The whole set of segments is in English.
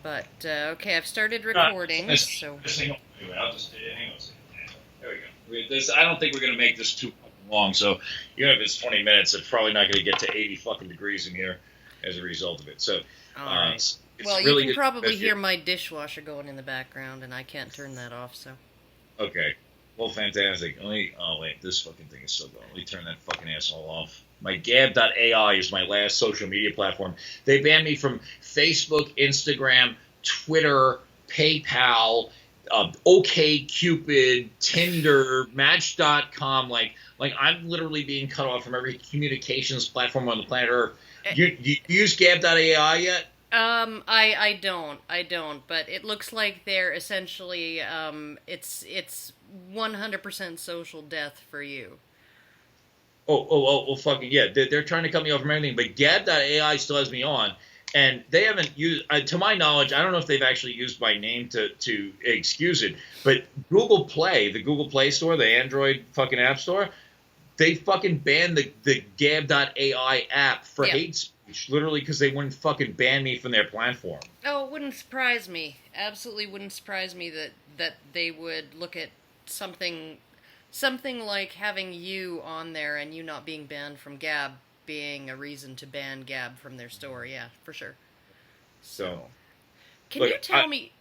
But okay, I've started recording, so This thing, anyway, I'll just hang on a second. There we go. I don't think we're going to make this too fucking long. So even if it's 20 minutes, it's probably not going to get to 80 fucking degrees in here as a result of it. So all right. it's Well, you really can good. probably hear my dishwasher going in the background, and I can't turn that off. So Okay. Well, fantastic. Oh wait, this fucking thing is so good. Let me turn that fucking asshole off. My Gab.ai is my last social media platform. They banned me from Facebook, Instagram, Twitter, PayPal, OkCupid, Tinder, Match.com. Like I'm literally being cut off from every communications platform on the planet Earth. You use Gab.ai yet? I don't, but it looks like they're essentially, it's 100% social death for you. Well, fucking yeah. They're trying to cut me off from everything, but Gab.ai still has me on, and they haven't used, to my knowledge, I don't know if they've actually used my name to excuse it, but Google Play, the Google Play Store, the Android fucking App Store, they fucking banned the Gab.ai app for hate speech, literally because they wouldn't fucking ban me from their platform. Oh, it wouldn't surprise me. Absolutely wouldn't surprise me that they would look at something like having you on there and you not being banned from Gab being a reason to ban Gab from their store. Yeah, for sure. So, can you tell me,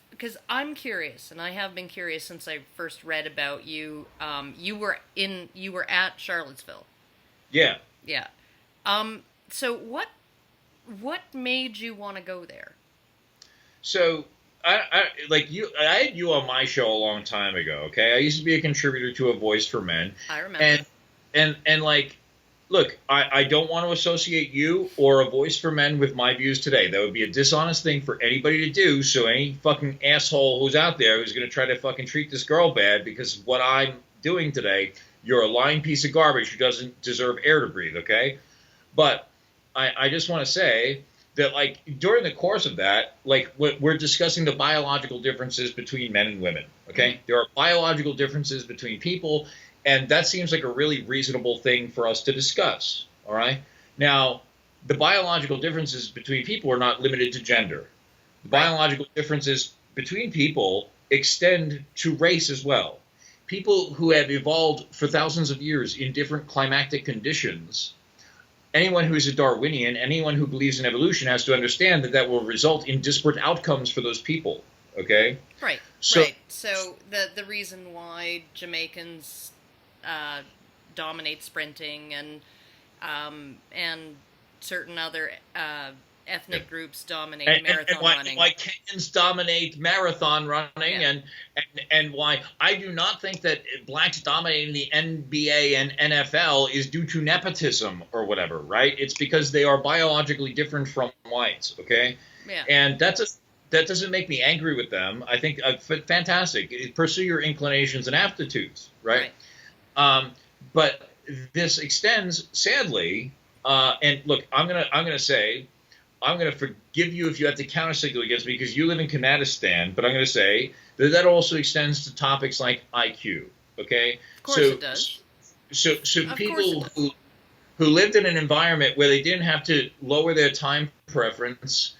because I'm curious, and I have been curious since I first read about you. You were at Charlottesville. Yeah. Yeah. So what made you want to go there? So I had you on my show a long time ago. Okay, I used to be a contributor to A Voice for Men. I remember. And like, look, I don't want to associate you or A Voice for Men with my views today. That would be a dishonest thing for anybody to do. So any fucking asshole who's out there who's going to try to fucking treat this girl bad because of what I'm doing today, you're a lying piece of garbage who doesn't deserve air to breathe. Okay, but I just want to say that, like, during the course of that, like, we're discussing the biological differences between men and women, okay? Mm-hmm. There are biological differences between people, and that seems like a really reasonable thing for us to discuss, all right? Now, the biological differences between people are not limited to gender. The biological differences between people extend to race as well. People who have evolved for thousands of years in different climatic conditions, anyone who is a Darwinian, anyone who believes in evolution has to understand that will result in disparate outcomes for those people, okay? Right. So the reason why Jamaicans dominate sprinting and certain other ethnic groups dominate marathon running. And why Kenyans dominate marathon running, and why I do not think that blacks dominating the NBA and NFL is due to nepotism or whatever, right? It's because they are biologically different from whites, okay? Yeah. And that doesn't make me angry with them. I think fantastic. Pursue your inclinations and aptitudes, right? But this extends, sadly, and look, I'm gonna say, I'm going to forgive you if you have to countersignal against me because you live in Kanadistan, but I'm going to say that also extends to topics like IQ, okay? Of course it does. So people who lived in an environment where they didn't have to lower their time preference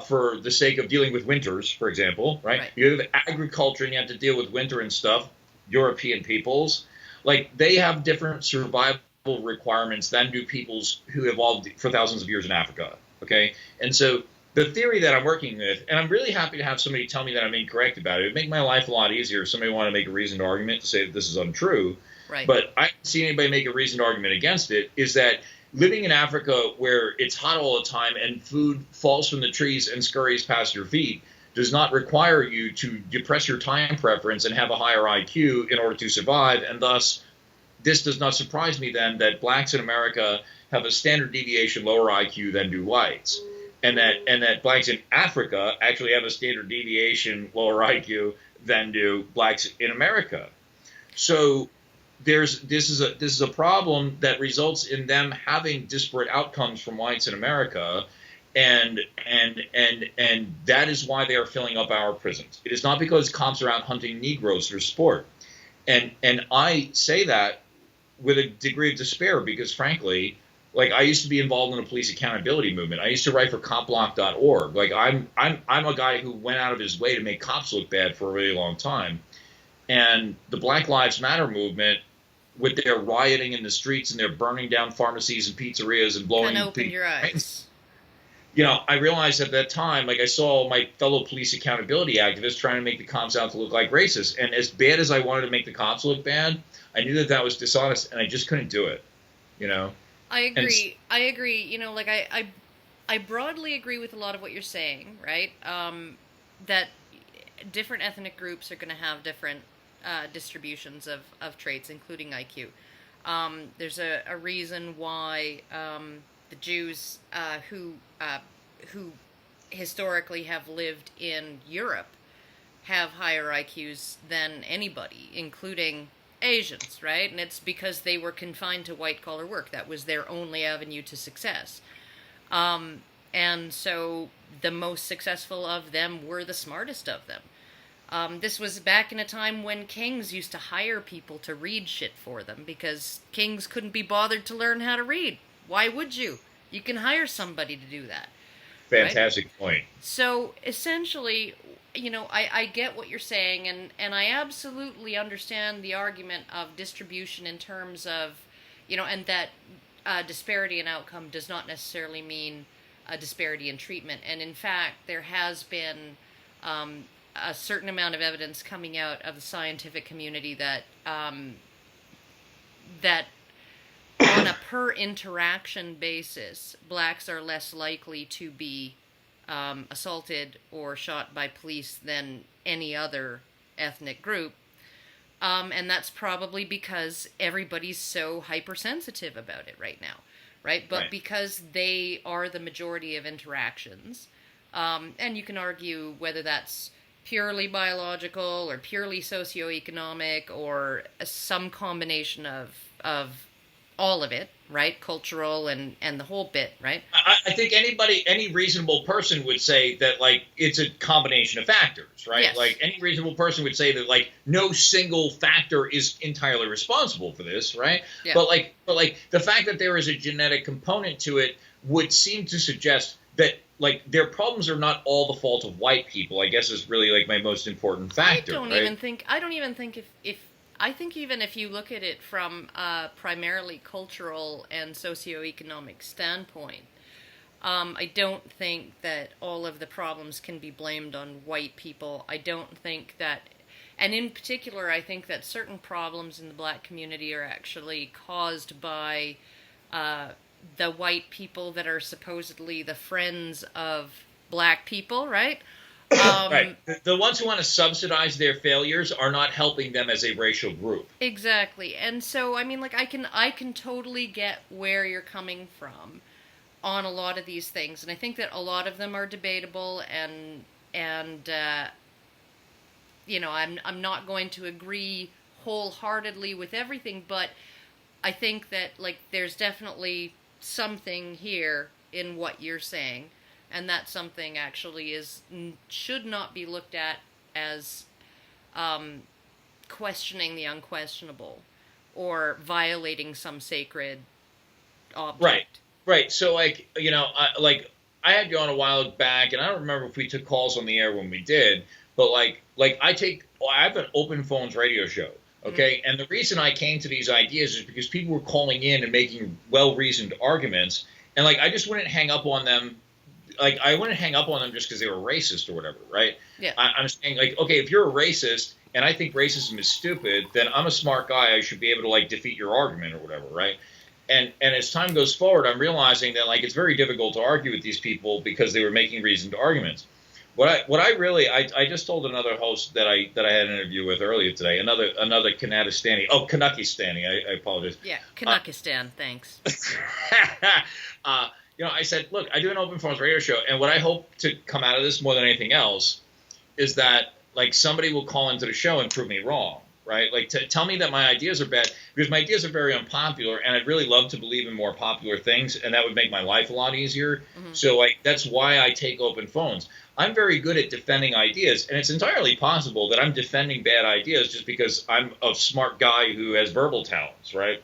for the sake of dealing with winters, for example, right? You have agriculture and you have to deal with winter and stuff, European peoples, like they have different survival requirements than do peoples who evolved for thousands of years in Africa. Okay, and so the theory that I'm working with, and I'm really happy to have somebody tell me that I'm incorrect about it. It would make my life a lot easier if somebody wanted to make a reasoned argument to say that this is untrue. Right. But I don't see anybody make a reasoned argument against it, is that living in Africa where it's hot all the time and food falls from the trees and scurries past your feet does not require you to depress your time preference and have a higher IQ in order to survive, and thus this does not surprise me then that blacks in America have a standard deviation lower IQ than do whites, and that blacks in Africa actually have a standard deviation lower IQ than do blacks in America. So this is a problem that results in them having disparate outcomes from whites in America, and that is why they are filling up our prisons. It is not because cops are out hunting Negroes for sport, and I say that with a degree of despair because, frankly, like I used to be involved in a police accountability movement. I used to write for copblock.org. Like I'm a guy who went out of his way to make cops look bad for a really long time. And the Black Lives Matter movement, with their rioting in the streets and their burning down pharmacies and pizzerias and blowing kind of opened your eyes. You know, I realized at that time, like I saw my fellow police accountability activists trying to make the cops out to look like racists. And as bad as I wanted to make the cops look bad, I knew that that was dishonest, and I just couldn't do it. You know. I agree. You know, like I broadly agree with a lot of what you're saying, right? That different ethnic groups are going to have different distributions of traits, including IQ. There's a reason why the Jews who historically have lived in Europe have higher IQs than anybody, including Asians, right? And it's because they were confined to white-collar work. That was their only avenue to success. And so the most successful of them were the smartest of them. This was back in a time when kings used to hire people to read shit for them because kings couldn't be bothered to learn how to read. Why would you? You can hire somebody to do that. Fantastic right? point. So essentially, you know, I get what you're saying, and I absolutely understand the argument of distribution in terms of, you know, and that disparity in outcome does not necessarily mean a disparity in treatment. And in fact, there has been a certain amount of evidence coming out of the scientific community that that on a per interaction basis, blacks are less likely to be assaulted or shot by police than any other ethnic group. And that's probably because everybody's so hypersensitive about it right now, right? But because they are the majority of interactions, and you can argue whether that's purely biological or purely socioeconomic or some combination of all of it, right? Cultural and the whole bit, right? I think any reasonable person would say that, like, it's a combination of factors, right? Yes. Like, any reasonable person would say that, like, no single factor is entirely responsible for this, right? Yeah. But the fact that there is a genetic component to it would seem to suggest that, like, their problems are not all the fault of white people, I guess is really, like, my most important factor, I don't even think I think even if you look at it from a primarily cultural and socioeconomic standpoint, I don't think that all of the problems can be blamed on white people. I don't think that, and in particular, I think that certain problems in the black community are actually caused by the white people that are supposedly the friends of black people, right? Right. The ones who want to subsidize their failures are not helping them as a racial group. Exactly. And so, I mean, like, I can totally get where you're coming from on a lot of these things. And I think that a lot of them are debatable and you know, I'm not going to agree wholeheartedly with everything, but I think that, like, there's definitely something here in what you're saying. And that something actually should not be looked at as questioning the unquestionable or violating some sacred object. Right. So, like, you know, I had you on a while back, and I don't remember if we took calls on the air when we did, but I have an open phones radio show. Okay. Mm-hmm. And the reason I came to these ideas is because people were calling in and making well-reasoned arguments, and, like, I just wouldn't hang up on them. Like, I wouldn't hang up on them just because they were racist or whatever, right? Yeah. I'm saying, like, okay, if you're a racist and I think racism is stupid, then I'm a smart guy. I should be able to, like, defeat your argument or whatever, right? And as time goes forward, I'm realizing that, like, it's very difficult to argue with these people because they were making reasoned arguments. I just told another host that I had an interview with earlier today, another Kanakistani. I apologize. Yeah, Kanakistan, thanks. You know, I said, look, I do an open phones radio show, and what I hope to come out of this more than anything else is that, like, somebody will call into the show and prove me wrong, right? Like, tell me that my ideas are bad, because my ideas are very unpopular, and I'd really love to believe in more popular things, and that would make my life a lot easier. Mm-hmm. So, like, that's why I take open phones. I'm very good at defending ideas, and it's entirely possible that I'm defending bad ideas just because I'm a smart guy who has verbal talents, right?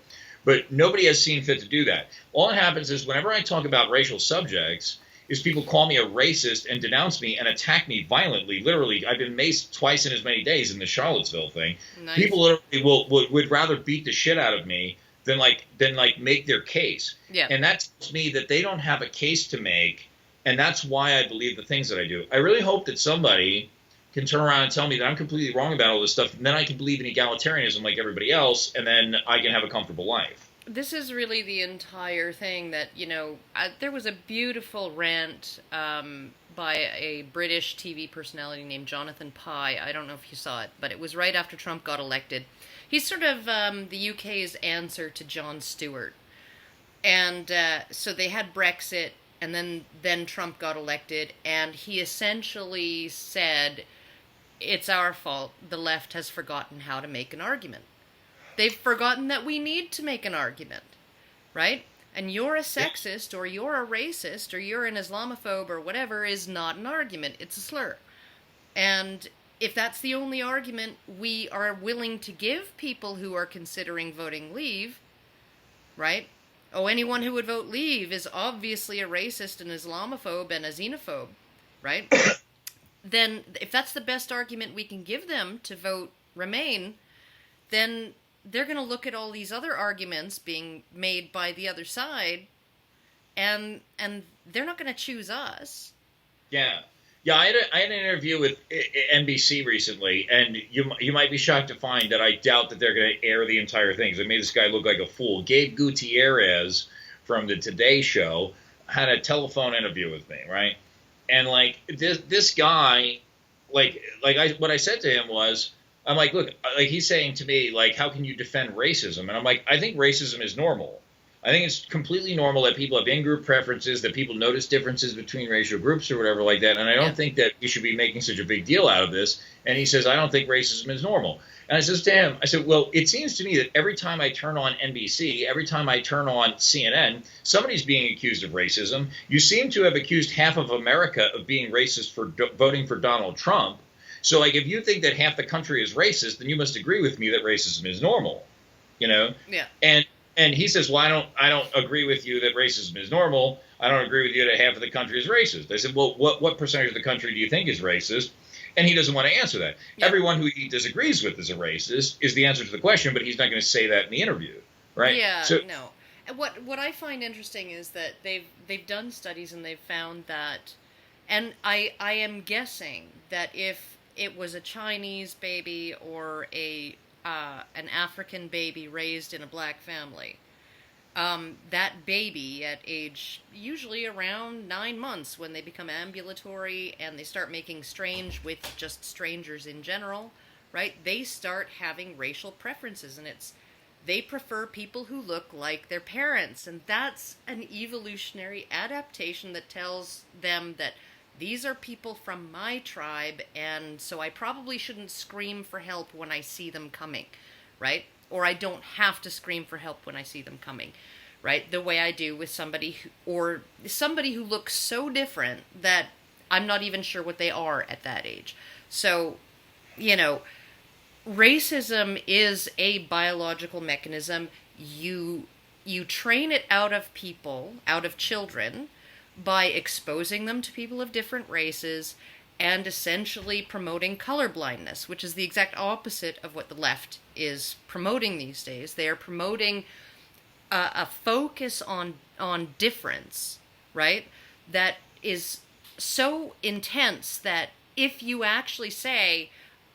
But nobody has seen fit to do that. All that happens is whenever I talk about racial subjects, is people call me a racist and denounce me and attack me violently. Literally, I've been maced twice in as many days in the Charlottesville thing. Nice. People literally would rather beat the shit out of me than make their case. Yeah. And that tells me that they don't have a case to make, and that's why I believe the things that I do. I really hope that somebody can turn around and tell me that I'm completely wrong about all this stuff, and then I can believe in egalitarianism like everybody else, and then I can have a comfortable life. This is really the entire thing that, there was a beautiful rant by a British TV personality named Jonathan Pye. I don't know if you saw it, but it was right after Trump got elected. He's sort of the UK's answer to Jon Stewart. And so they had Brexit, and then Trump got elected, and he essentially said, it's our fault, the left has forgotten how to make an argument. They've forgotten that we need to make an argument, right? And you're a sexist, or you're a racist, or you're an Islamophobe, or whatever is not an argument. It's a slur. And if that's the only argument we are willing to give people who are considering voting leave, right? Oh, anyone who would vote leave is obviously a racist, an Islamophobe, and a xenophobe, right? Then if that's the best argument we can give them to vote remain, then they're going to look at all these other arguments being made by the other side, and they're not going to choose us. Yeah. I had an interview with NBC recently, and you might be shocked to find that I doubt that they're going to air the entire thing, because they made this guy look like a fool. Gabe Gutierrez from the Today Show had a telephone interview with me, right? And this guy, what I said to him was, I'm like, look, he's saying to me, how can you defend racism? And I'm like, I think racism is normal. I think it's completely normal that people have in-group preferences, that people notice differences between racial groups or whatever like that. And I don't think that we should be making such a big deal out of this. And he says, I don't think racism is normal. And I says to him, I said, well, it seems to me that every time I turn on NBC, every time I turn on CNN, somebody's being accused of racism. You seem to have accused half of America of being racist for voting for Donald Trump. So, if you think that half the country is racist, then you must agree with me that racism is normal, Yeah. And he says, well, I don't agree with you that racism is normal. I don't agree with you that half of the country is racist. I said, well, what percentage of the country do you think is racist? And he doesn't want to answer that. Yeah. Everyone who he disagrees with is a racist is the answer to the question, but he's not going to say that in the interview, right? Yeah, no. What I find interesting is that they've done studies and they've found that, and I am guessing that if it was a Chinese baby or an African baby raised in a black family, that baby at age usually around 9 months, when they become ambulatory and they start making strange with just strangers in general, right? They start having racial preferences, and they prefer people who look like their parents, and that's an evolutionary adaptation that tells them that these are people from my tribe, and so I probably shouldn't scream for help when I see them coming, right? Or I don't have to scream for help when I see them coming, right? The way I do with somebody who looks so different that I'm not even sure what they are at that age. So, racism is a biological mechanism. You train it out of people, out of children, by exposing them to people of different races and essentially promoting colorblindness, which is the exact opposite of what the left is promoting these days. They are promoting a focus on difference, right? That is so intense that if you actually say,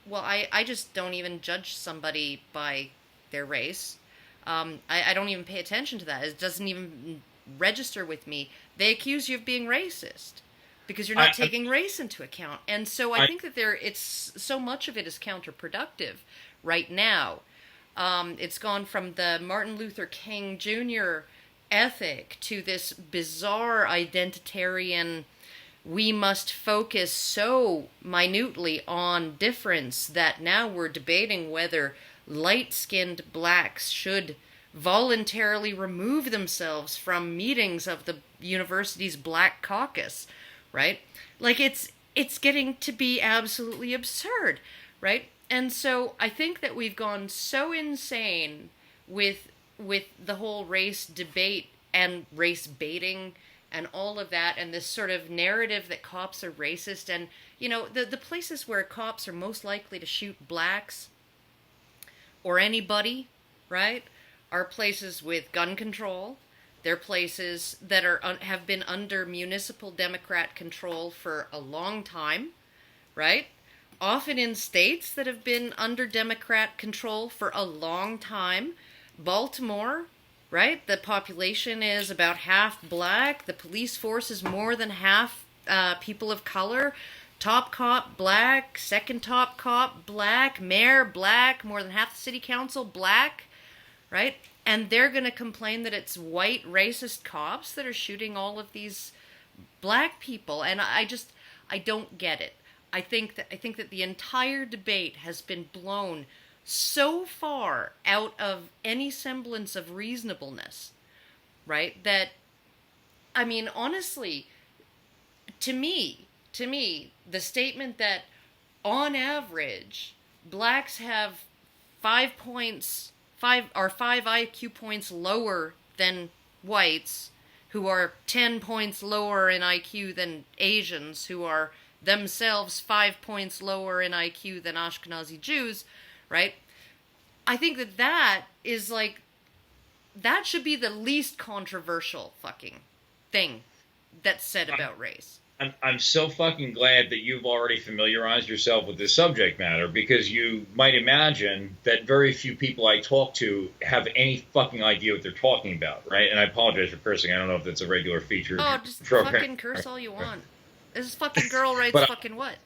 well, I just don't even judge somebody by their race, I don't even pay attention to that, it doesn't even register with me, they accuse you of being racist because you're not taking race into account. And so I think that it's so much of it is counterproductive right now. It's gone from the Martin Luther King Jr. ethic to this bizarre identitarian, we must focus so minutely on difference that now we're debating whether light-skinned blacks should voluntarily remove themselves from meetings of the university's Black Caucus, right? It's getting to be absolutely absurd, right? And so I think that we've gone so insane with with the whole race debate and race baiting and all of that, and this sort of narrative that cops are racist, and, you know, the places where cops are most likely to shoot blacks or anybody, right, are places with gun control. They're places that are have been under municipal Democrat control for a long time, right? Often in states that have been under Democrat control for a long time. Baltimore, right? The population is about half black. The police force is more than half people of color. Top cop, black. Second top cop, black. Mayor, black. More than half the city council, black, right? And they're going to complain that it's white racist cops that are shooting all of these black people. And I don't get it. I think that the entire debate has been blown so far out of any semblance of reasonableness, right? That, I mean, honestly, to me, the statement that on average, blacks have 5 IQ points lower than whites, who are 10 points lower in IQ than Asians, who are themselves 5 points lower in IQ than Ashkenazi Jews, right? I think that is like, that should be the least controversial fucking thing that's said about race. I'm so fucking glad that you've already familiarized yourself with this subject matter, because you might imagine that very few people I talk to have any fucking idea what they're talking about, right? And I apologize for cursing. I don't know if that's a regular feature. Oh, just fucking curse all you want. This fucking girl writes fucking what?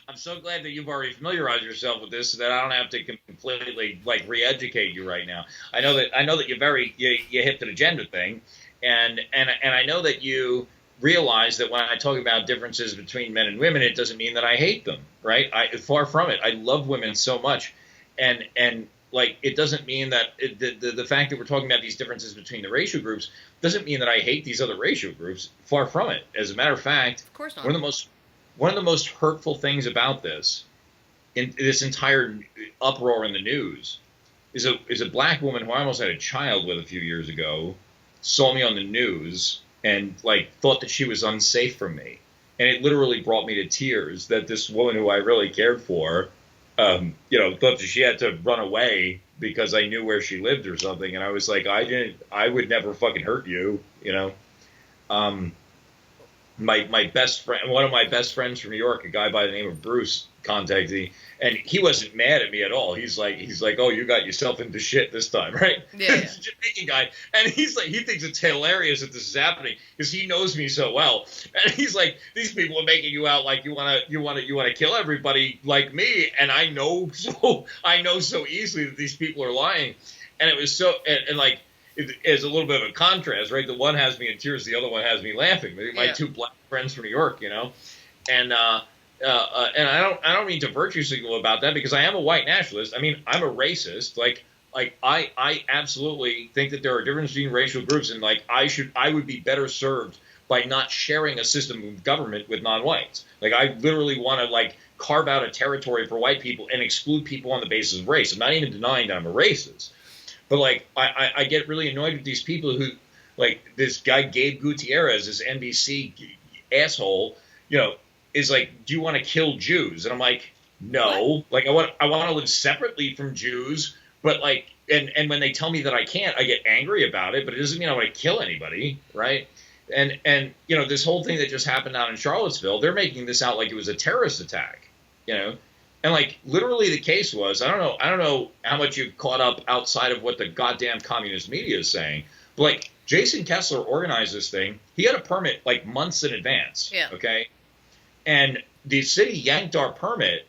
I'm so glad that you've already familiarized yourself with this, so that I don't have to completely like re-educate you right now. I know that you hit the agenda thing, and I know that you realize that when I talk about differences between men and women, it doesn't mean that I hate them, right? Far from it. I love women so much, and like, it doesn't mean that the fact that we're talking about these differences between the racial groups doesn't mean that I hate these other racial groups. Far from it. As a matter of fact, of course not. One of the most hurtful things about this, in this entire uproar in the news, is a black woman who I almost had a child with a few years ago, saw me on the news and like thought that she was unsafe from me, and it literally brought me to tears that this woman who I really cared for, thought that she had to run away because I knew where she lived or something, and I was like, I would never fucking hurt you, you know. My best friend, one of my best friends from New York, a guy by the name of Bruce, contacted me, and he wasn't mad at me at all. He's like, oh, you got yourself into shit this time, right? Yeah. He's a Jamaican guy, and he's like, he thinks it's hilarious that this is happening because he knows me so well, and he's like, these people are making you out like you want to kill everybody like me, and I know so easily that these people are lying, and it was so and like. It's a little bit of a contrast, right? The one has me in tears, the other one has me laughing. My two black friends from New York, you know, and I don't mean to virtue signal about that, because I am a white nationalist. I mean, I'm a racist. Like I absolutely think that there are differences between racial groups, and like I would be better served by not sharing a system of government with non-whites. Like, I literally want to like carve out a territory for white people and exclude people on the basis of race. I'm not even denying that I'm a racist. But, like, I get really annoyed with these people who, like, this guy Gabe Gutierrez, this NBC asshole, you know, is like, do you want to kill Jews? And I'm like, no. What? Like, I want to live separately from Jews, but, like, and when they tell me that I can't, I get angry about it, but it doesn't mean I want to kill anybody, right? And you know, this whole thing that just happened out in Charlottesville, they're making this out like it was a terrorist attack, you know? And, like, literally the case was, I don't know how much you've caught up outside of what the goddamn communist media is saying, but, like, Jason Kessler organized this thing. He had a permit, like, months in advance, okay? And the city yanked our permit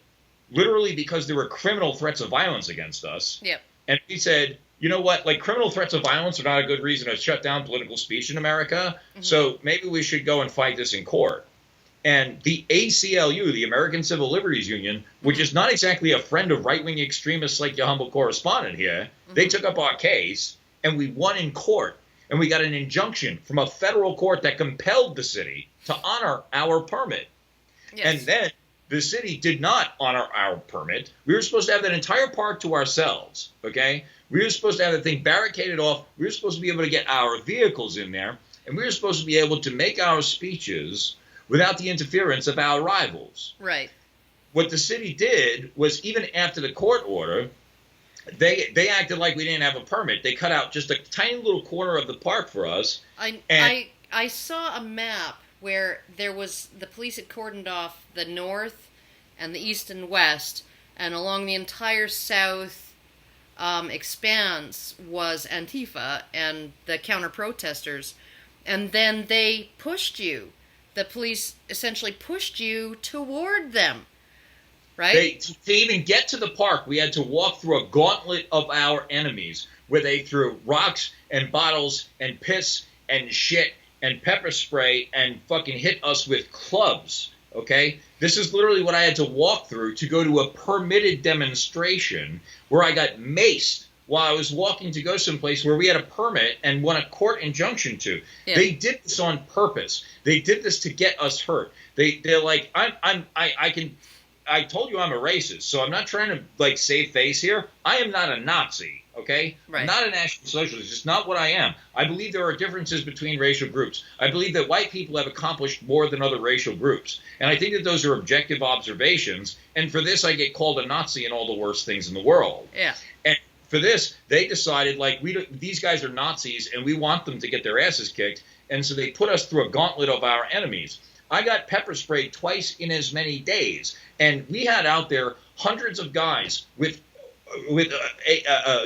literally because there were criminal threats of violence against us. Yep. And he said, you know what, like, criminal threats of violence are not a good reason to shut down political speech in America, so maybe we should go and fight this in court. And the ACLU, the American Civil Liberties Union, which is not exactly a friend of right-wing extremists like your humble correspondent here, they took up our case, and we won in court. And we got an injunction from a federal court that compelled the city to honor our permit. Yes. And then the city did not honor our permit. We were supposed to have that entire park to ourselves, okay? We were supposed to have the thing barricaded off. We were supposed to be able to get our vehicles in there, and we were supposed to be able to make our speeches without the interference of our rivals. Right. What the city did was, even after the court order, they acted like we didn't have a permit. They cut out just a tiny little corner of the park for us. I saw a map where there was, the police had cordoned off the north and the east and west, and along the entire south expanse was Antifa and the counter-protesters, and then they pushed you. The police essentially pushed you toward them, right? To even get to the park, we had to walk through a gauntlet of our enemies, where they threw rocks and bottles and piss and shit and pepper spray and fucking hit us with clubs, okay? This is literally what I had to walk through to go to a permitted demonstration where I got maced while I was walking to go someplace where we had a permit and won a court injunction to. Yeah. They did this on purpose. They did this to get us hurt. They're like, I told you I'm a racist, so I'm not trying to like save face here. I am not a Nazi. Okay? Right. I'm not a National Socialist. It's not what I am. I believe there are differences between racial groups. I believe that white people have accomplished more than other racial groups. And I think that those are objective observations. And for this, I get called a Nazi and all the worst things in the world. Yeah. And for this, they decided, like, these guys are Nazis, and we want them to get their asses kicked. And so they put us through a gauntlet of our enemies. I got pepper sprayed twice in as many days. And we had out there hundreds of guys with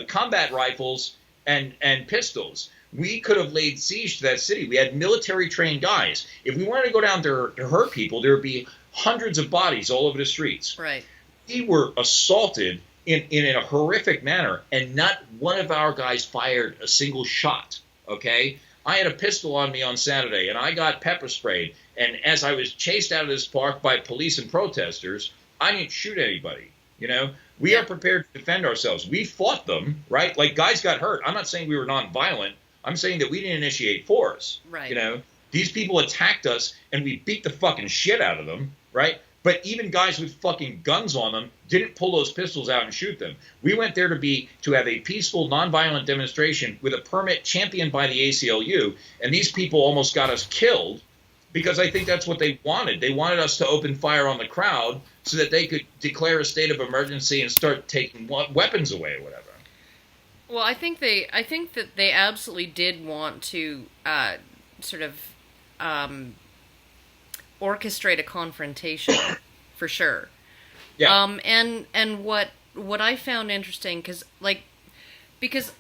combat rifles and pistols. We could have laid siege to that city. We had military-trained guys. If we wanted to go down there to hurt people, there would be hundreds of bodies all over the streets. Right. We were assaulted in a horrific manner, and not one of our guys fired a single shot, okay? I had a pistol on me on Saturday, and I got pepper sprayed. And as I was chased out of this park by police and protesters, I didn't shoot anybody, you know? We are prepared to defend ourselves. We fought them, right? Like, guys got hurt. I'm not saying we were nonviolent. I'm saying that we didn't initiate force. Right. You know, these people attacked us, and we beat the fucking shit out of them, right? But even guys with fucking guns on them didn't pull those pistols out and shoot them. We went there to have a peaceful, nonviolent demonstration with a permit championed by the ACLU, and these people almost got us killed because I think that's what they wanted. They wanted us to open fire on the crowd so that they could declare a state of emergency and start taking weapons away or whatever. Well, I think that they absolutely did want to sort of orchestrate a confrontation, for sure. Yeah. And what I found interesting, because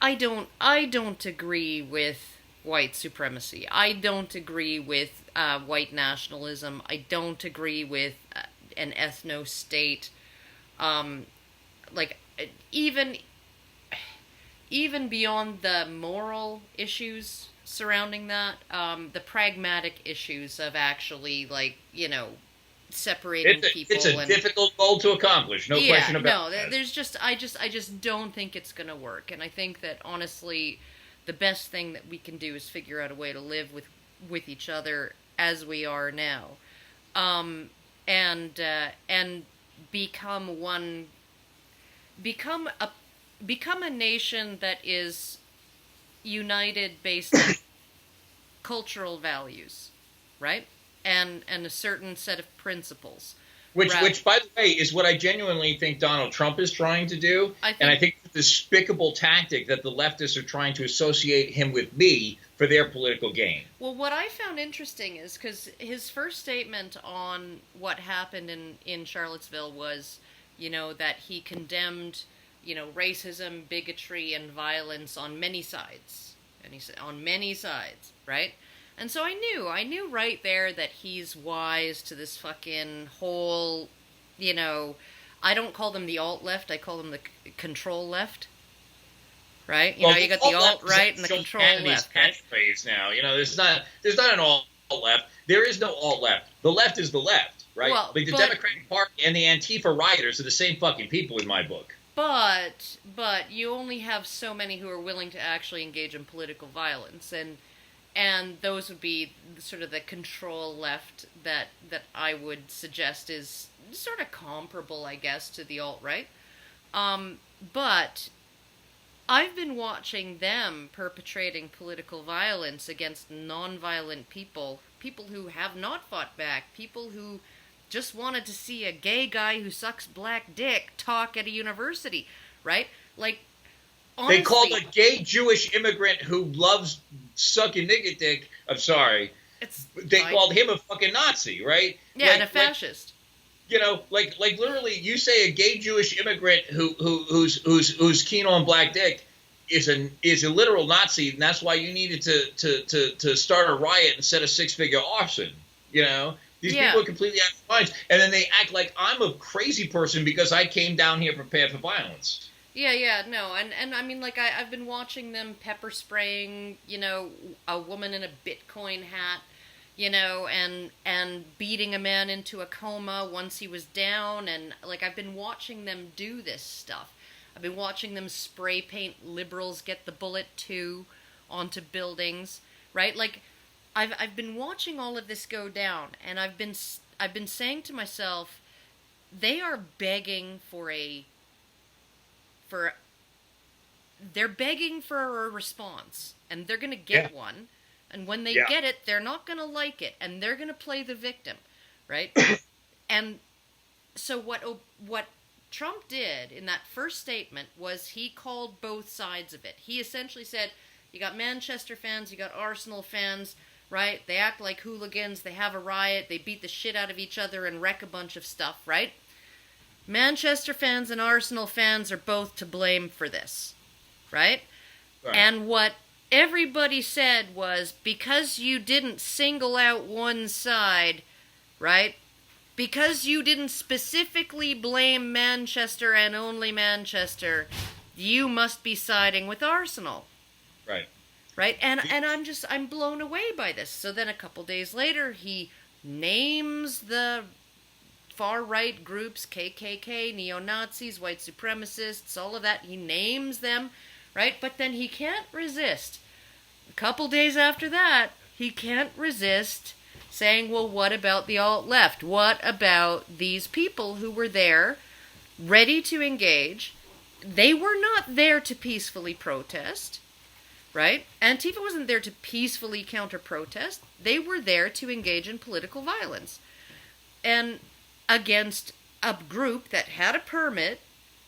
I don't agree with white supremacy. I don't agree with white nationalism. I don't agree with an ethno-state. Even beyond the moral issues surrounding that, the pragmatic issues of actually, separating people. It's a difficult goal to accomplish, no question about that. I just don't think it's going to work. And I think that, honestly, the best thing that we can do is figure out a way to live with each other as we are now, and become a nation that is united based on cultural values, right? And a certain set of principles. Which, by the way, is what I genuinely think Donald Trump is trying to do. And I think it's a despicable tactic that the leftists are trying to associate him with me for their political gain. Well, what I found interesting is, because his first statement on what happened in Charlottesville was, that he condemned, racism, bigotry, and violence on many sides. And he said, on many sides, right? And so I knew right there that he's wise to this fucking whole, I don't call them the alt-left, I call them the control-left, right? You got the alt-right and the control-left. Catchphrase now, there's not an alt-left. There is no alt-left. The left is the left, right? Well, the Democratic Party and the Antifa rioters are the same fucking people in my book. But you only have so many who are willing to actually engage in political violence, and those would be sort of the control left that I would suggest is sort of comparable, I guess, to the alt-right. But I've been watching them perpetrating political violence against non-violent people, people who have not fought back, people who just wanted to see a gay guy who sucks black dick talk at a university, right? Like, honestly, they called a gay Jewish immigrant who loves sucking nigga dick. I'm sorry. They called him a fucking Nazi, right? Yeah, and a fascist. Like literally, you say a gay Jewish immigrant who's keen on black dick is a literal Nazi, and that's why you needed to start a riot and set a 6-figure arson. These people are completely out of their minds, and then they act like I'm a crazy person because I came down here prepared for violence. Yeah, no, and I mean, like, I've been watching them pepper spraying, a woman in a Bitcoin hat, and beating a man into a coma once he was down, and, like, I've been watching them do this stuff. I've been watching them spray paint liberals get the bullet too onto buildings, right? Like, I've been watching all of this go down, and I've been saying to myself, they are begging they're begging for a response, and they're going to get one. And when they get it, they're not going to like it, and they're going to play the victim, right? And so what Trump did in that first statement was he called both sides of it. He essentially said, you got Manchester fans, you got Arsenal fans, right? They act like hooligans, they have a riot, they beat the shit out of each other and wreck a bunch of stuff, right? Manchester fans and Arsenal fans are both to blame for this, right? And what everybody said was, because you didn't single out one side, right? Because you didn't specifically blame Manchester and only Manchester, you must be siding with Arsenal. Right? And I'm blown away by this. So then a couple days later, he names the far-right groups, KKK, neo-Nazis, white supremacists, all of that. He names them, right? But then he can't resist. A couple days after that, he can't resist saying, well, what about the alt-left? What about these people who were there, ready to engage? They were not there to peacefully protest, right? Antifa wasn't there to peacefully counter-protest. They were there to engage in political violence. And against a group that had a permit,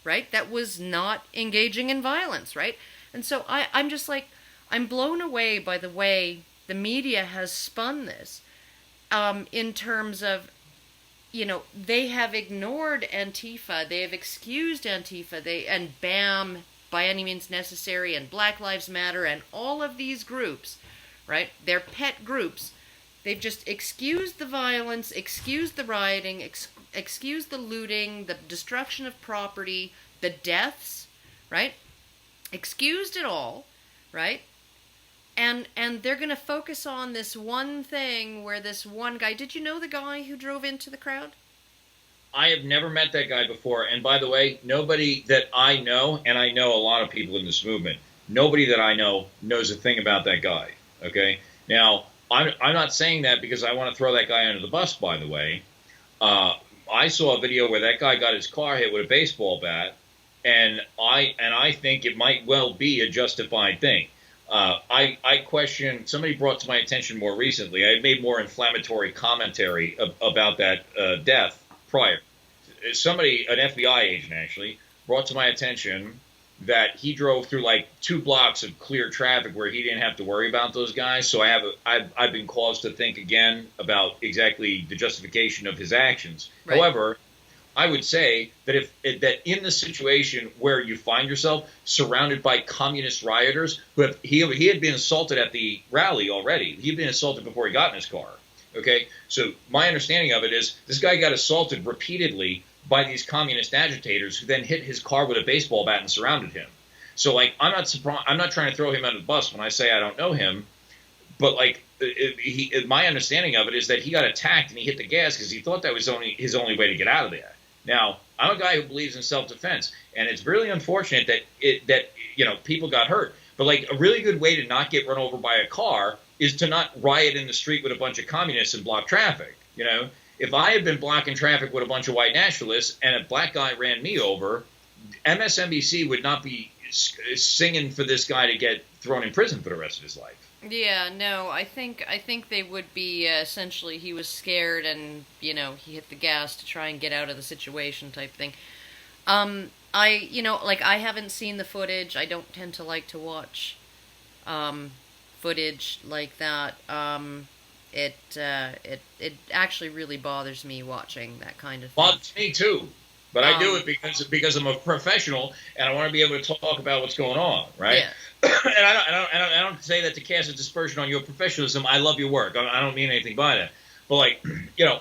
right, that was not engaging in violence, right? And so I'm just like, I'm blown away by the way the media has spun this, in terms of, they have ignored Antifa, they have excused Antifa, and BAM, by any means necessary, and Black Lives Matter, and all of these groups, right, their pet groups. They've just excused the violence, excused the rioting, excused the looting, the destruction of property, the deaths, right? Excused it all, right? And they're going to focus on this one thing where this one guy... Did you know the guy who drove into the crowd? I have never met that guy before. And by the way, nobody that I know, and I know a lot of people in this movement, nobody that I know knows a thing about that guy, okay? Now, I'm not saying that because I want to throw that guy under the bus, by the way. I saw a video where that guy got his car hit with a baseball bat, and I think it might well be a justified thing. I question, somebody brought to my attention more recently, I made more inflammatory commentary about that death prior. Somebody, an FBI agent actually, brought to my attention that he drove through like 2 blocks of clear traffic where he didn't have to worry about those guys. So I've been caused to think again about exactly the justification of his actions. Right. However, I would say that that in the situation where you find yourself surrounded by communist rioters he had been assaulted at the rally already. He had been assaulted before he got in his car. Okay, so my understanding of it is this guy got assaulted repeatedly by these communist agitators who then hit his car with a baseball bat and surrounded him. So, like, I'm not surprised. I'm not trying to throw him under the bus when I say I don't know him, but like, my understanding of it is that he got attacked and he hit the gas because he thought that was his only way to get out of there. Now, I'm a guy who believes in self-defense, and it's really unfortunate that people got hurt. But like, a really good way to not get run over by a car is to not riot in the street with a bunch of communists and block traffic. If I had been blocking traffic with a bunch of white nationalists and a black guy ran me over, MSNBC would not be singing for this guy to get thrown in prison for the rest of his life. Yeah, no, I think they would be essentially he was scared and he hit the gas to try and get out of the situation type thing. I haven't seen the footage. I don't tend to like to watch footage like that. It actually really bothers me watching that kind of thing. Bothers me too. But I do it because I'm a professional and I want to be able to talk about what's going on, right? Yeah. And I don't say that to cast a dispersion on your professionalism. I love your work. I don't mean anything by that. But like,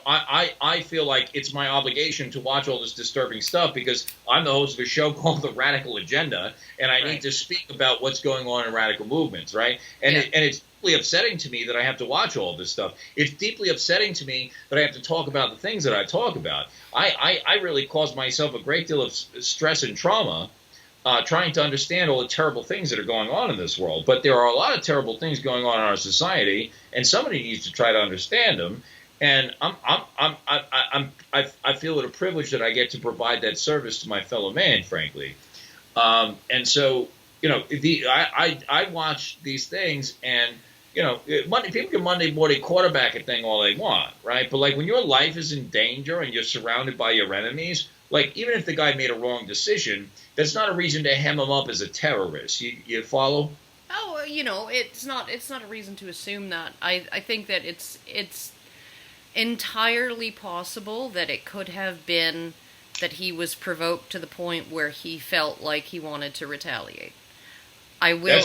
I feel like it's my obligation to watch all this disturbing stuff because I'm the host of a show called The Radical Agenda, and I need to speak about what's going on in radical movements, right? And it's deeply upsetting to me that I have to watch all this stuff. It's deeply upsetting to me that I have to talk about the things that I talk about. I really caused myself a great deal of stress and trauma trying to understand all the terrible things that are going on in this world. But there are a lot of terrible things going on in our society, and somebody needs to try to understand them. And I feel it a privilege that I get to provide that service to my fellow man, frankly. And so, I watch these things, and people can Monday morning quarterback a thing all they want, right? But like when your life is in danger and you're surrounded by your enemies, like even if the guy made a wrong decision, that's not a reason to hem him up as a terrorist. You follow? Oh, it's not a reason to assume that. I think that it's entirely possible that it could have been that he was provoked to the point where he felt like he wanted to retaliate. I will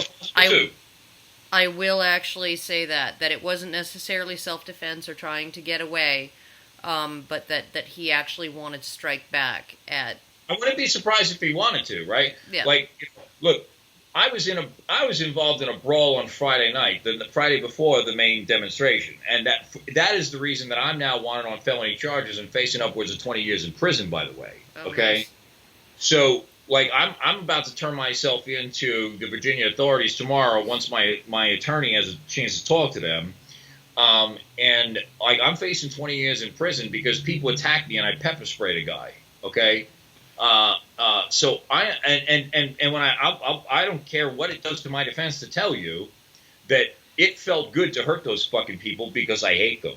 actually say that it wasn't necessarily self-defense or trying to get away, but that he actually wanted to strike back at. I wouldn't be surprised if he wanted to, right? Yeah. Like, look, I was involved in a brawl on Friday night, the Friday before the main demonstration, and that is the reason that I'm now wanted on felony charges and facing upwards of 20 years in prison. By the way, okay. Nice. So, like, I'm about to turn myself into the Virginia authorities tomorrow once my attorney has a chance to talk to them, and like I'm facing 20 years in prison because people attacked me and I pepper sprayed a guy. Okay. So when I don't care what it does to my defense to tell you that it felt good to hurt those fucking people because I hate them.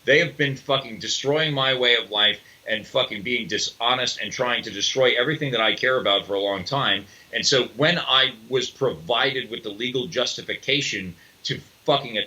They have been fucking destroying my way of life and fucking being dishonest and trying to destroy everything that I care about for a long time. And so when I was provided with the legal justification to fucking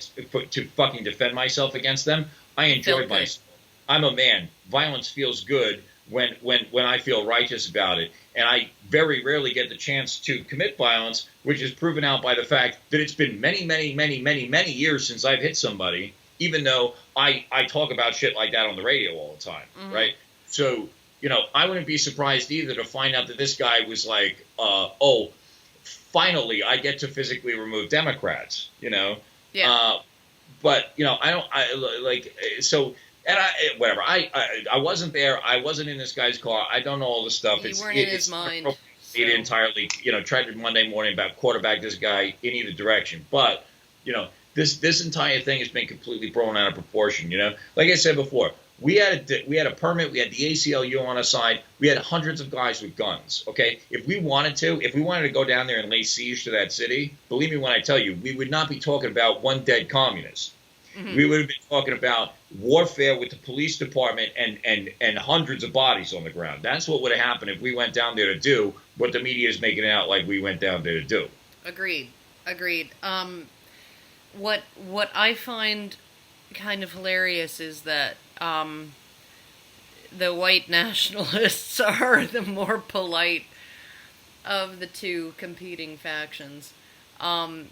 defend myself against them, I enjoyed myself. I'm a man. Violence feels good when I feel righteous about it. And I very rarely get the chance to commit violence, which is proven out by the fact that it's been many, many, many, many, many years since I've hit somebody, even though I talk about shit like that on the radio all the time, right? So, I wouldn't be surprised either to find out that this guy was like, finally I get to physically remove Democrats, Yeah. But, and whatever. I wasn't there. I wasn't in this guy's car. I don't know all this stuff. You weren't in his mind. He entirely, tried to Monday morning about quarterback this guy in either direction. But, this entire thing has been completely blown out of proportion. Like I said before, we had a permit. We had the ACLU on our side. We had hundreds of guys with guns. Okay, if we wanted to go down there and lay siege to that city, believe me when I tell you, we would not be talking about one dead communist. Mm-hmm. We would have been talking about warfare with the police department and hundreds of bodies on the ground. That's what would have happened if we went down there to do what the media is making it out like we went down there to do. Agreed. What I find kind of hilarious is that the white nationalists are the more polite of the two competing factions. I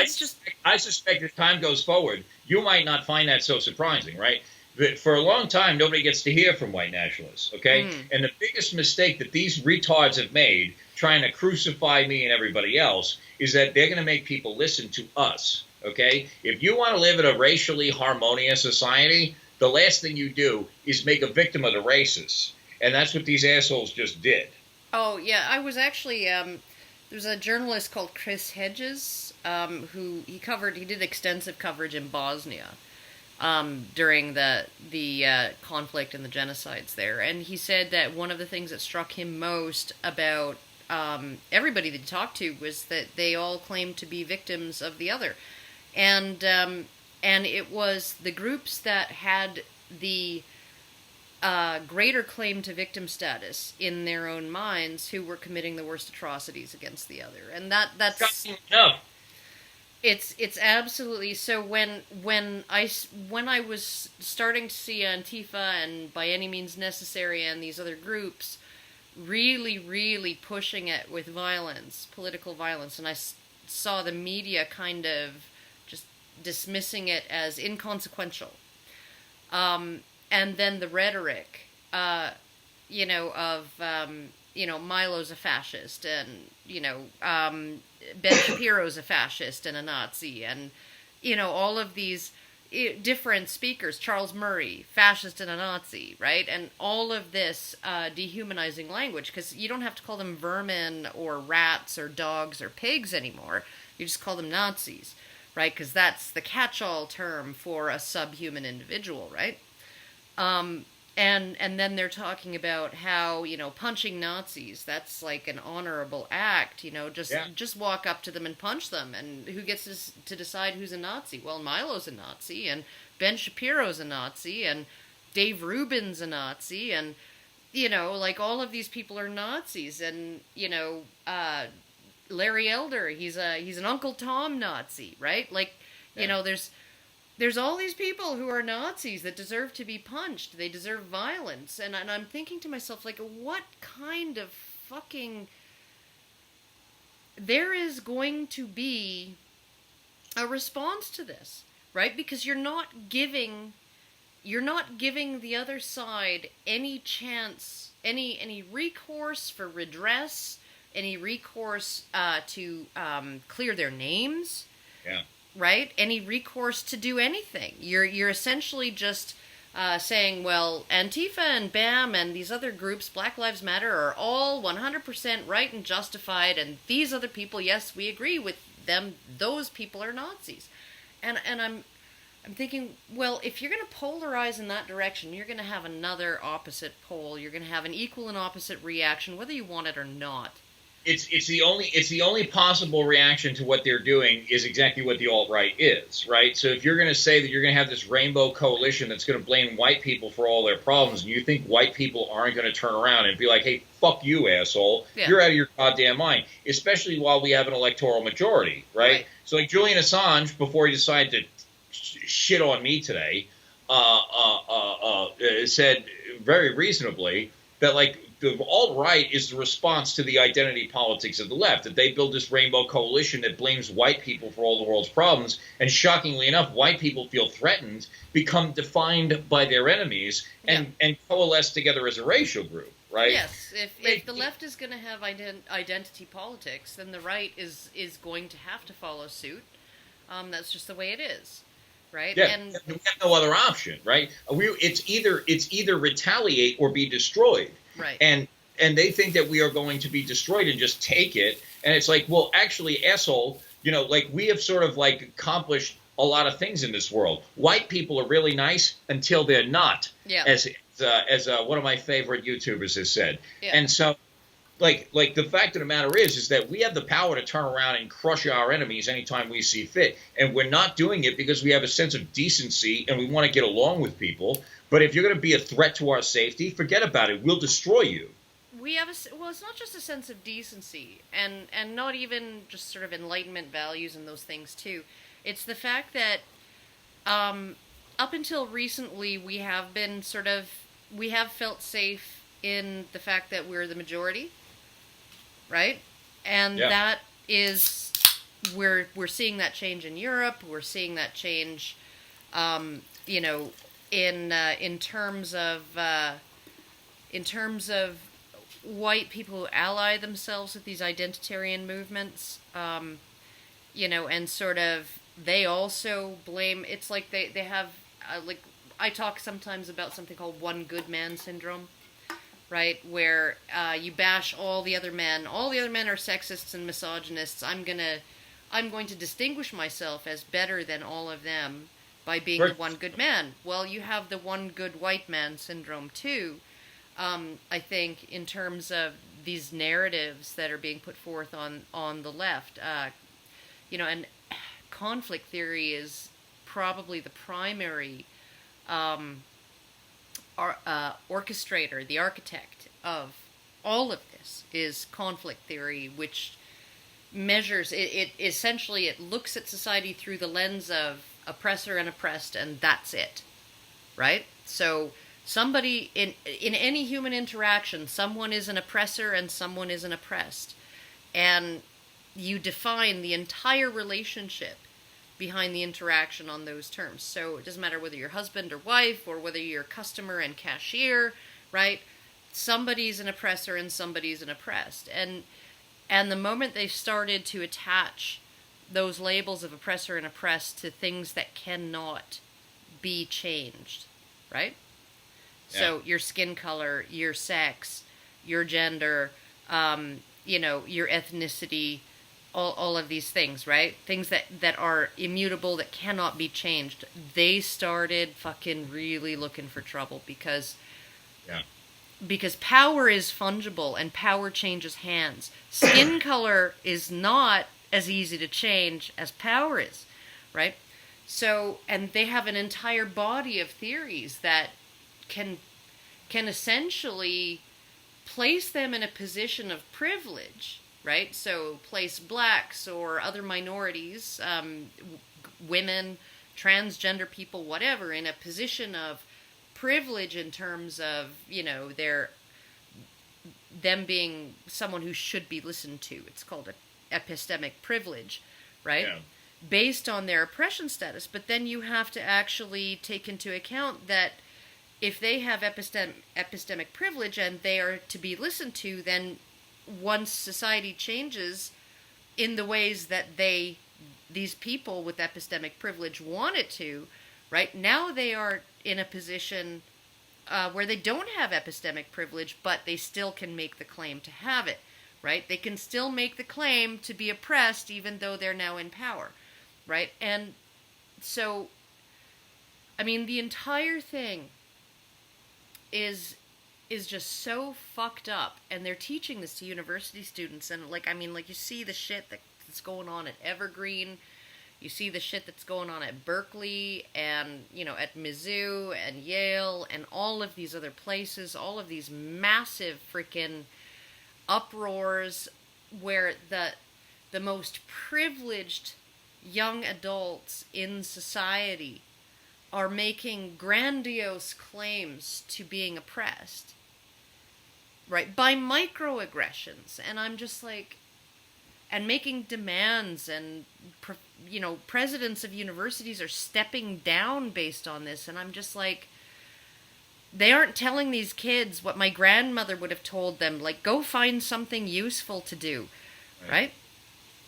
suspect as time goes forward, you might not find that so surprising, right? But for a long time, nobody gets to hear from white nationalists, okay? And the biggest mistake that these retards have made, trying to crucify me and everybody else, is that they're going to make people listen to us, okay? If you want to live in a racially harmonious society, the last thing you do is make a victim of the racists. And that's what these assholes just did. Oh, yeah, I was actually... There's a journalist called Chris Hedges, who he did extensive coverage in Bosnia during the conflict and the genocides there, and he said that one of the things that struck him most about everybody that he talked to was that they all claimed to be victims of the other, and it was the groups that had the greater claim to victim status in their own minds who were committing the worst atrocities against the other, and that's no. It's absolutely so. When I was starting to see Antifa and By Any Means Necessary and these other groups really pushing it with violence, political violence, and I saw the media kind of just dismissing it as inconsequential, and then the rhetoric, Milo's a fascist, and Ben Shapiro's a fascist and a Nazi, and all of these different speakers, Charles Murray, fascist and a Nazi, right? And all of this dehumanizing language, because you don't have to call them vermin or rats or dogs or pigs anymore. You just call them Nazis, right? Because that's the catch-all term for a subhuman individual, right? And then they're talking about how, punching Nazis, that's like an honorable act, just walk up to them and punch them, and who gets to decide who's a Nazi? Well, Milo's a Nazi, and Ben Shapiro's a Nazi, and Dave Rubin's a Nazi, and, all of these people are Nazis, and, Larry Elder, he's an Uncle Tom Nazi, right? There's all these people who are Nazis that deserve to be punched. They deserve violence. And I'm thinking to myself, what kind of fucking... There is going to be a response to this, right? Because you're not giving the other side any chance, any recourse for redress, any recourse to clear their names. Yeah. Right? Any recourse to do anything. You're essentially just saying, well, Antifa and BAM and these other groups, Black Lives Matter, are all 100% right and justified, and these other people, yes, we agree with them, those people are Nazis. And I'm thinking, well, if you're going to polarize in that direction, you're going to have another opposite pole. You're going to have an equal and opposite reaction, whether you want it or not. It's the only possible reaction to what they're doing is exactly what the alt-right is, right? So if you're going to say that you're going to have this rainbow coalition that's going to blame white people for all their problems, and you think white people aren't going to turn around and be like, hey, fuck you, asshole, you're out of your goddamn mind, especially while we have an electoral majority, right? So like Julian Assange, before he decided to shit on me today, said very reasonably that, like, the alt-right is the response to the identity politics of the left, that they build this rainbow coalition that blames white people for all the world's problems, and shockingly enough, white people feel threatened, become defined by their enemies, and coalesce together as a racial group, right? Yes, if the left is going to have identity politics, then the right is going to have to follow suit. That's just the way it is, right? Yeah, and we have no other option, right? It's either retaliate or be destroyed. Right. And they think that we are going to be destroyed and just take it. And it's like, well, actually, asshole, we have sort of like accomplished a lot of things in this world. White people are really nice until they're not, as one of my favorite YouTubers has said. Yeah. And so, like the fact of the matter is that we have the power to turn around and crush our enemies anytime we see fit. And we're not doing it because we have a sense of decency and we want to get along with people. But if you're going to be a threat to our safety, forget about it. We'll destroy you. We have it's not just a sense of decency and not even just sort of Enlightenment values and those things too. It's the fact that up until recently we have felt safe in the fact that we're the majority, right? And that is we're seeing that change in Europe. We're seeing that change, in terms of white people who ally themselves with these identitarian movements, and sort of they also blame. It's like they have I talk sometimes about something called one good man syndrome, right? Where you bash all the other men. All the other men are sexists and misogynists. I'm going to distinguish myself as better than all of them by being the one good man. Well, you have the one good white man syndrome too, I think, in terms of these narratives that are being put forth on the left. And conflict theory is probably the primary orchestrator, the architect of all of this is conflict theory, which measures it essentially it looks at society through the lens of oppressor and oppressed, and that's it, right? So somebody in any human interaction, someone is an oppressor and someone is an oppressed, and you define the entire relationship behind the interaction on those terms. So it doesn't matter whether you're husband or wife, or whether you're customer and cashier, right? Somebody's an oppressor and somebody's an oppressed. And the moment they started to attach those labels of oppressor and oppressed to things that cannot be changed, right? Yeah. So your skin color, your sex, your gender, your ethnicity, all of these things, right? Things that are immutable, that cannot be changed. They started fucking really looking for trouble because power is fungible and power changes hands. Skin color is not as easy to change as power is, right? So, and they have an entire body of theories that can essentially place them in a position of privilege, right? So place blacks or other minorities, women, transgender people, whatever, in a position of privilege in terms of, them being someone who should be listened to. It's called epistemic privilege, right? Yeah. Based on their oppression status. But then you have to actually take into account that if they have epistemic privilege and they are to be listened to, then once society changes in the ways that these people with epistemic privilege want it to, right, now they are in a position where they don't have epistemic privilege, but they still can make the claim to have it, right? They can still make the claim to be oppressed even though they're now in power, right? And so, I mean, the entire thing is just so fucked up, and they're teaching this to university students, and you see the shit that's going on at Evergreen, you see the shit that's going on at Berkeley, and at Mizzou and Yale and all of these other places, all of these massive freaking uproars where the most privileged young adults in society are making grandiose claims to being oppressed, right, by microaggressions. And I'm just like, and making demands, and presidents of universities are stepping down based on this. And I'm just like, they aren't telling these kids what my grandmother would have told them, like, go find something useful to do, right?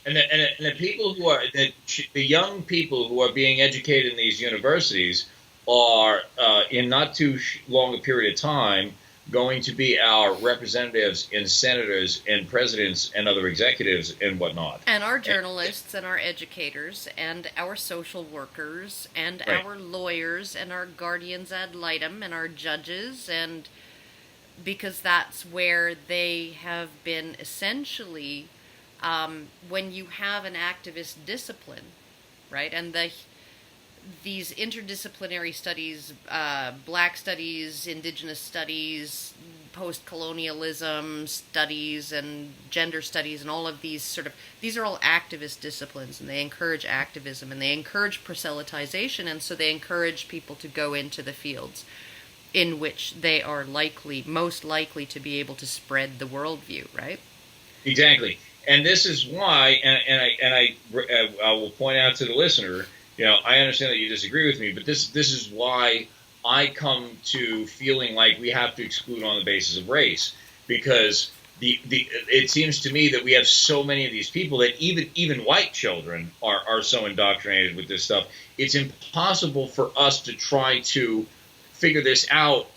And the people who are the young people who are being educated in these universities are in not too long a period of time going to be our representatives and senators and presidents and other executives and whatnot. And our journalists and our educators and our social workers and our lawyers and our guardians ad litem and our judges, and because that's where they have been essentially, when you have an activist discipline, right, and these interdisciplinary studies, black studies, indigenous studies, post-colonialism studies, and gender studies, and all of these these are all activist disciplines, and they encourage activism, and they encourage proselytization, and so they encourage people to go into the fields in which they are most likely to be able to spread the worldview, right? Exactly. And this is why, and I will point out to the listener, I understand that you disagree with me, but this is why I come to feeling like we have to exclude on the basis of race, because it seems to me that we have so many of these people that even white children are so indoctrinated with this stuff. It's impossible for us to try to figure this out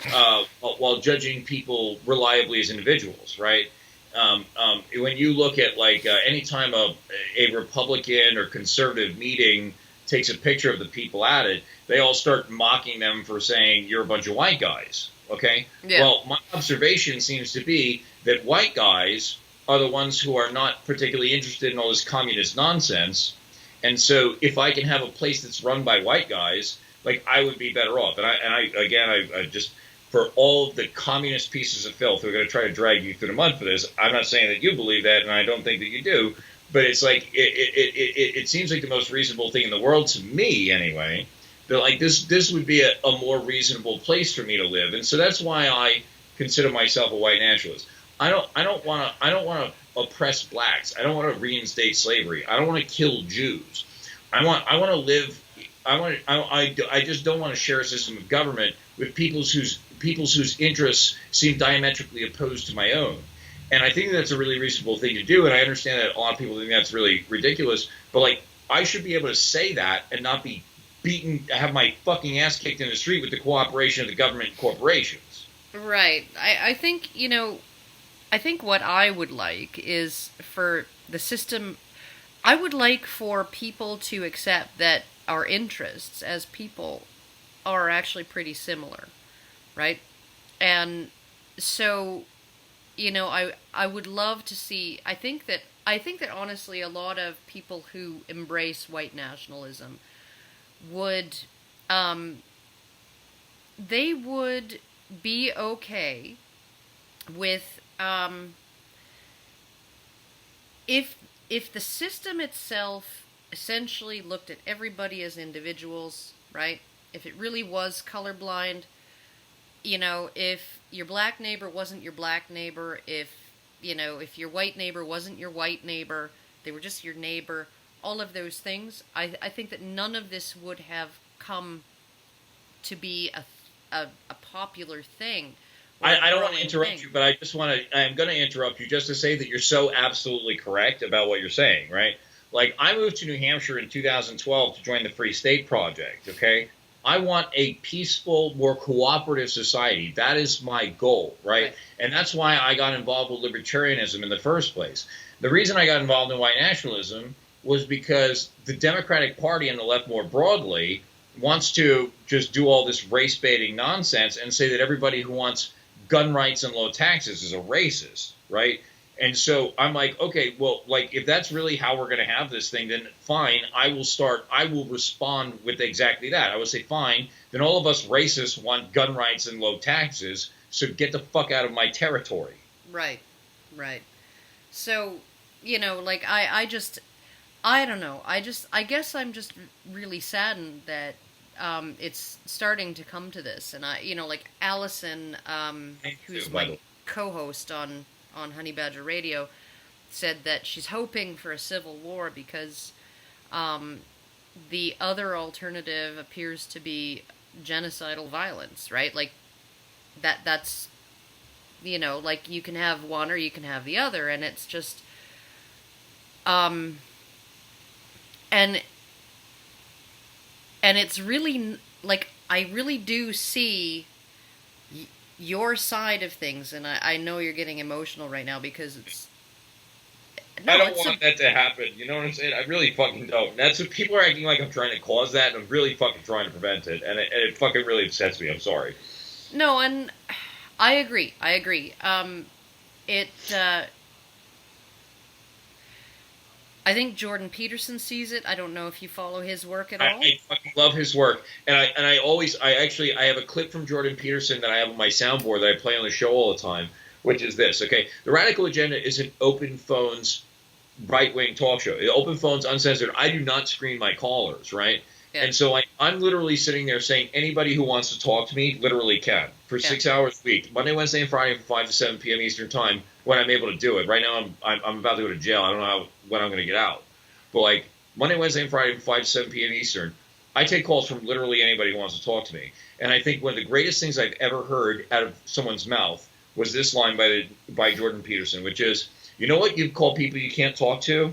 while judging people reliably as individuals, right? When you look at anytime a Republican or conservative meeting takes a picture of the people at it, they all start mocking them for saying you're a bunch of white guys, Okay? Yeah. Well, my observation seems to be that white guys are the ones who are not particularly interested in all this communist nonsense. And so if I can have a place that's run by white guys, like, I would be better off. And I just, for all of the communist pieces of filth who are going to try to drag you through the mud for this, I'm not saying that you believe that, and I don't think that you do, but it's like, it seems like the most reasonable thing in the world to me, anyway, that, like, this would be a more reasonable place for me to live. And so that's why I consider myself a white nationalist. I don't want to oppress blacks. I don't want to reinstate slavery. I don't want to kill Jews. I want to live. I just don't want to share a system of government with people's whose interests seem diametrically opposed to my own. And I think that's a really reasonable thing to do. And I understand that a lot of people think that's really ridiculous. But, like, I should be able to say that and not be beaten, have my fucking ass kicked in the street with the cooperation of the government and corporations. Right. I think, I think what I would like is for the system, I would like for people to accept that our interests as people are actually pretty similar, right? And so, I would love to see, I think that honestly a lot of people who embrace white nationalism would, they would be okay with, if the system itself essentially looked at everybody as individuals, right? If it really was colorblind, if your black neighbor wasn't your black neighbor, if your white neighbor wasn't your white neighbor, they were just your neighbor, all of those things, I think that none of this would have come to be a popular thing. I don't want to interrupt you, but I'm going to interrupt you just to say that you're so absolutely correct about what you're saying, right? Like, I moved to New Hampshire in 2012 to join the Free State Project, okay? I want a peaceful, more cooperative society. That is my goal, right? And that's why I got involved with libertarianism in the first place. The reason I got involved in white nationalism was because the Democratic Party and the left more broadly wants to just do all this race-baiting nonsense and say that everybody who wants gun rights and low taxes is a racist, right? And so I'm like, okay, well, like, if that's really how we're going to have this thing, then fine, I will respond with exactly that. I will say, fine, then all of us racists want gun rights and low taxes, so get the fuck out of my territory. Right. So, like, I don't know. I guess I'm just really saddened that it's starting to come to this. And like Allison, who's my co-host on Honey Badger Radio, said that she's hoping for a civil war because the other alternative appears to be genocidal violence, right? Like, that's, like, you can have one or you can have the other, and it's just, and it's really, like, I really do see your side of things, and I know you're getting emotional right now because it's... No, I don't want that to happen. You know what I'm saying? I really fucking don't. That's what people are acting like I'm trying to cause that, and I'm really fucking trying to prevent it, and it fucking really upsets me. I'm sorry. No, and I agree. I think Jordan Peterson sees it. I don't know if you follow his work at all. I fucking love his work, and I have a clip from Jordan Peterson that I have on my soundboard that I play on the show all the time, which is this. Okay, the Radical Agenda is an open phones right-wing talk show. Open phones, uncensored. I do not screen my callers, right? Yeah. And so I'm literally sitting there saying anybody who wants to talk to me literally can for 6 hours a week, Monday, Wednesday, and Friday from 5 to 7 p.m. Eastern time when I'm able to do it. Right now I'm about to go to jail. I don't know when I'm going to get out. But like Monday, Wednesday, and Friday from 5 to 7 p.m. Eastern, I take calls from literally anybody who wants to talk to me. And I think one of the greatest things I've ever heard out of someone's mouth was this line by Jordan Peterson, which is, you know what you call people you can't talk to?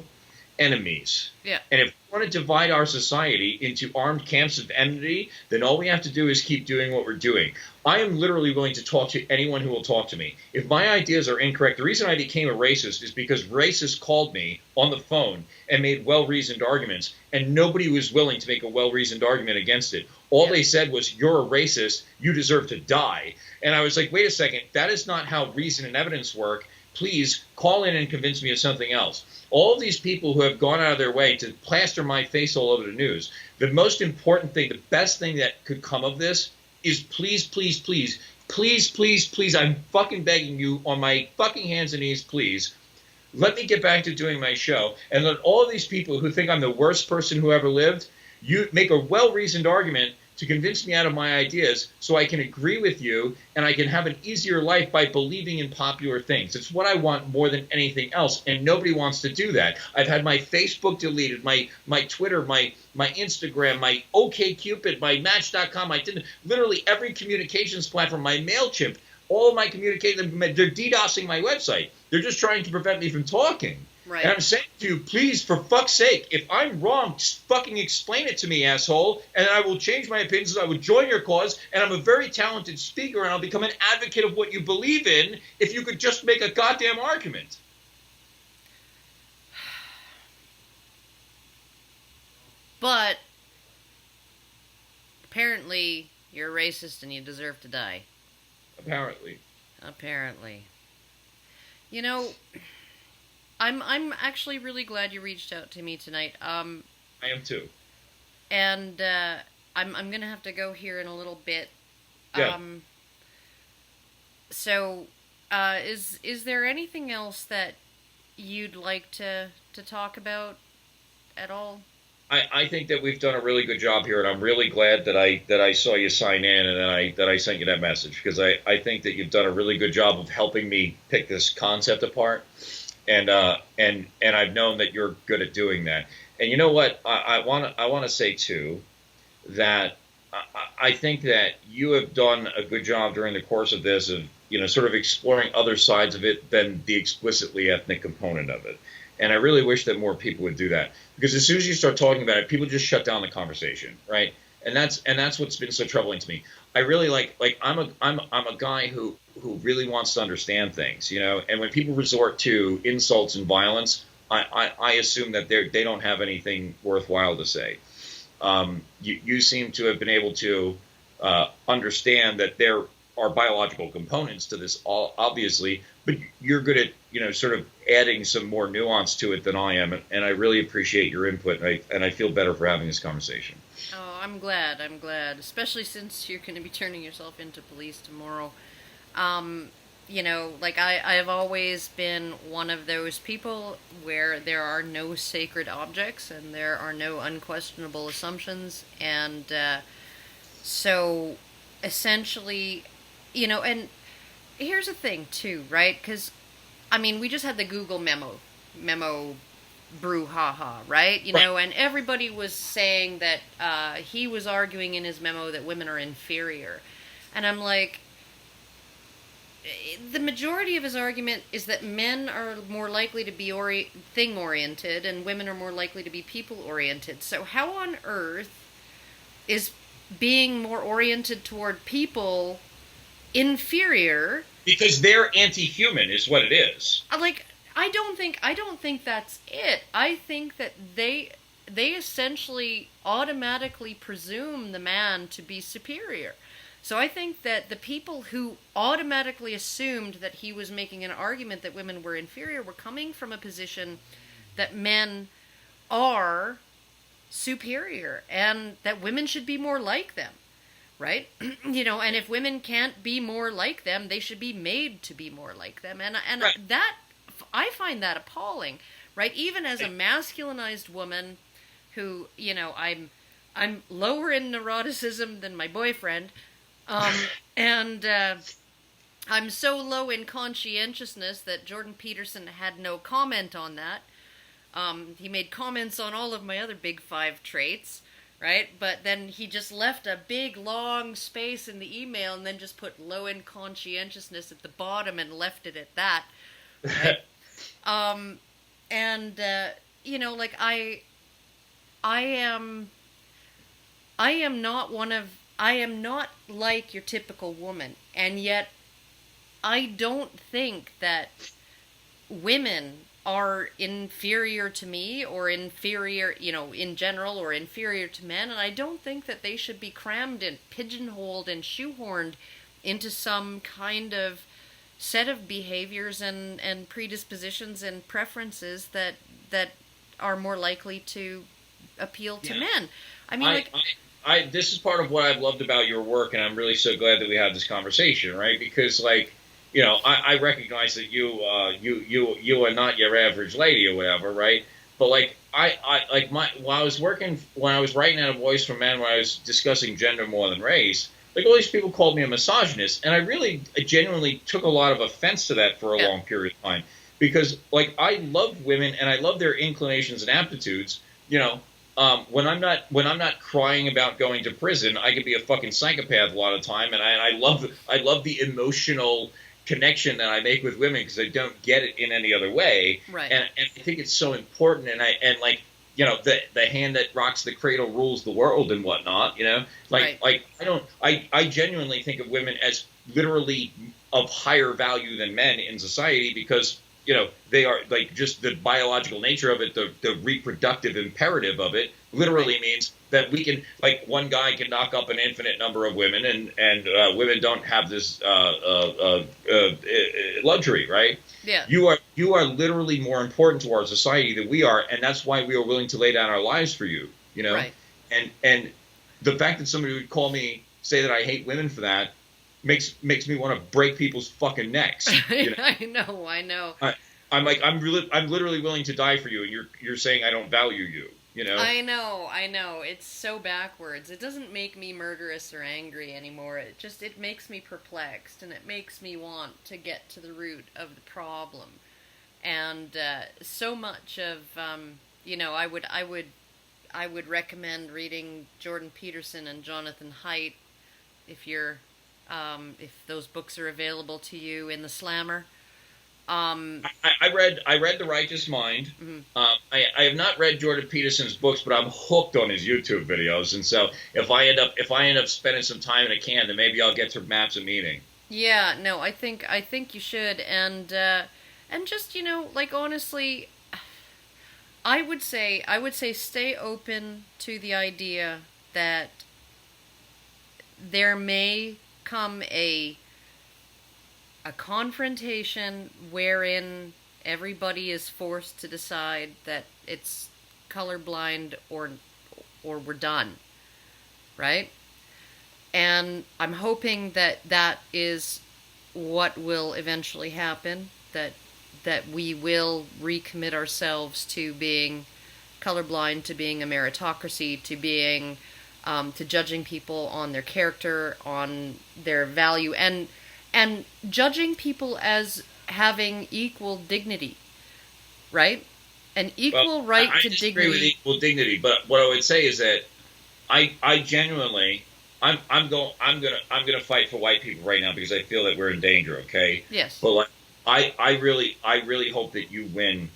enemies. Yeah. And if we want to divide our society into armed camps of enmity, then all we have to do is keep doing what we're doing. I am literally willing to talk to anyone who will talk to me. If my ideas are incorrect, the reason I became a racist is because racists called me on the phone and made well-reasoned arguments, and nobody was willing to make a well-reasoned argument against it. All they said was, you're a racist, you deserve to die. And I was like, wait a second, that is not how reason and evidence work. Please call in and convince me of something else. All of these people who have gone out of their way to plaster my face all over the news, the most important thing, the best thing that could come of this is please, please, please, please, please, please, I'm fucking begging you on my fucking hands and knees, please, let me get back to doing my show, and let all of these people who think I'm the worst person who ever lived, you make a well-reasoned argument to convince me out of my ideas so I can agree with you and I can have an easier life by believing in popular things. It's what I want more than anything else, and nobody wants to do that. I've had my Facebook deleted, my Twitter, my Instagram, my OkCupid, my Match.com, literally every communications platform, my MailChimp, all of my communication, they're DDoSing my website. They're just trying to prevent me from talking. Right. And I'm saying to you, please, for fuck's sake, if I'm wrong, just fucking explain it to me, asshole, and I will change my opinions, I will join your cause, and I'm a very talented speaker, and I'll become an advocate of what you believe in if you could just make a goddamn argument. But apparently you're a racist and you deserve to die. Apparently. You know, I'm actually really glad you reached out to me tonight. I am too. And I'm gonna have to go here in a little bit. Yeah. So, is there anything else that you'd like to talk about at all? I think that we've done a really good job here, and I'm really glad that I saw you sign in and that I sent you that message, because I think that you've done a really good job of helping me pick this concept apart, and I've known that you're good at doing that. And you know what? I want to say too that I think that you have done a good job during the course of this of sort of exploring other sides of it than the explicitly ethnic component of it. And I really wish that more people would do that, because as soon as you start talking about it, people just shut down the conversation, right? And that's what's been so troubling to me. I really like I'm a guy who really wants to understand things, And when people resort to insults and violence, I assume that they don't have anything worthwhile to say. You seem to have been able to understand that there are biological components to this, obviously, but you're good at sort of adding some more nuance to it than I am, and I really appreciate your input, and I feel better for having this conversation. Oh, I'm glad, especially since you're going to be turning yourself into police tomorrow. I have always been one of those people where there are no sacred objects and there are no unquestionable assumptions, and so essentially, and here's the thing too, right? Because we just had the Google memo brouhaha, right? And everybody was saying that he was arguing in his memo that women are inferior, and I'm like, the majority of his argument is that men are more likely to be thing-oriented and women are more likely to be people-oriented. So how on earth is being more oriented toward people inferior? Because they're anti-human is what it is. I don't think that's it. I think that they essentially automatically presume the man to be superior. So I think that the people who automatically assumed that he was making an argument that women were inferior were coming from a position that men are superior and that women should be more like them, right? And if women can't be more like them, they should be made to be more like them. And right. That, I find that appalling, right? Even as a masculinized woman who, I'm lower in neuroticism than my boyfriend, and I'm so low in conscientiousness that Jordan Peterson had no comment on that. He made comments on all of my other big 5 traits, right? But then he just left a big long space in the email and then just put low in conscientiousness at the bottom and left it at that. Right? you know, like I am I am not one of I am not like your typical woman, and yet I don't think that women are inferior to me or inferior, you know, in general, or inferior to men, and I don't think that they should be crammed and pigeonholed and shoehorned into some kind of set of behaviors and predispositions and preferences that are more likely to appeal to men. I mean, this is part of what I've loved about your work, and I'm really so glad that we had this conversation, right? Because, like, you know, I recognize that you are not your average lady or whatever, right? But like, when I was writing out A Voice for Men, when I was discussing gender more than race, like, all these people called me a misogynist, and I genuinely took a lot of offense to that for a long period of time, because, like, I love women and I love their inclinations and aptitudes, you know. When I'm not crying about going to prison, I can be a fucking psychopath a lot of time, and I love the emotional connection that I make with women because I don't get it in any other way. Right. And I think it's so important. And like, you know, the hand that rocks the cradle rules the world and whatnot. You know, like I genuinely think of women as literally of higher value than men in society because, you know, they are, like, just the biological nature of it, the reproductive imperative of it literally means that we can, like, one guy can knock up an infinite number of women, and women don't have this luxury, right? Yeah. You are literally more important to our society than we are, and that's why we are willing to lay down our lives for you, you know? Right. And the fact that somebody would say that I hate women for that, makes me want to break people's fucking necks. You know? I know. I'm literally willing to die for you, and you're saying I don't value you. You know. I know. It's so backwards. It doesn't make me murderous or angry anymore. It makes me perplexed, and it makes me want to get to the root of the problem. And so much of you know, I would recommend reading Jordan Peterson and Jonathan Haidt if those books are available to you in the Slammer. I read The Righteous Mind. Mm-hmm. I have not read Jordan Peterson's books, but I'm hooked on his YouTube videos, and so if I end up spending some time in a can, then maybe I'll get to Maps of Meaning. Yeah, no, I think you should, and just, you know, like, honestly, I would say stay open to the idea that there may come a confrontation wherein everybody is forced to decide that it's colorblind or we're done, right? And I'm hoping that is what will eventually happen, that we will recommit ourselves to being colorblind, to being a meritocracy, to being to judging people on their character, on their value, and judging people as having equal dignity, right? An equal right to dignity. I disagree with equal dignity, but what I would say is that I genuinely, I'm gonna fight for white people right now because I feel that we're in danger. Okay. Yes. But like, I really hope that you win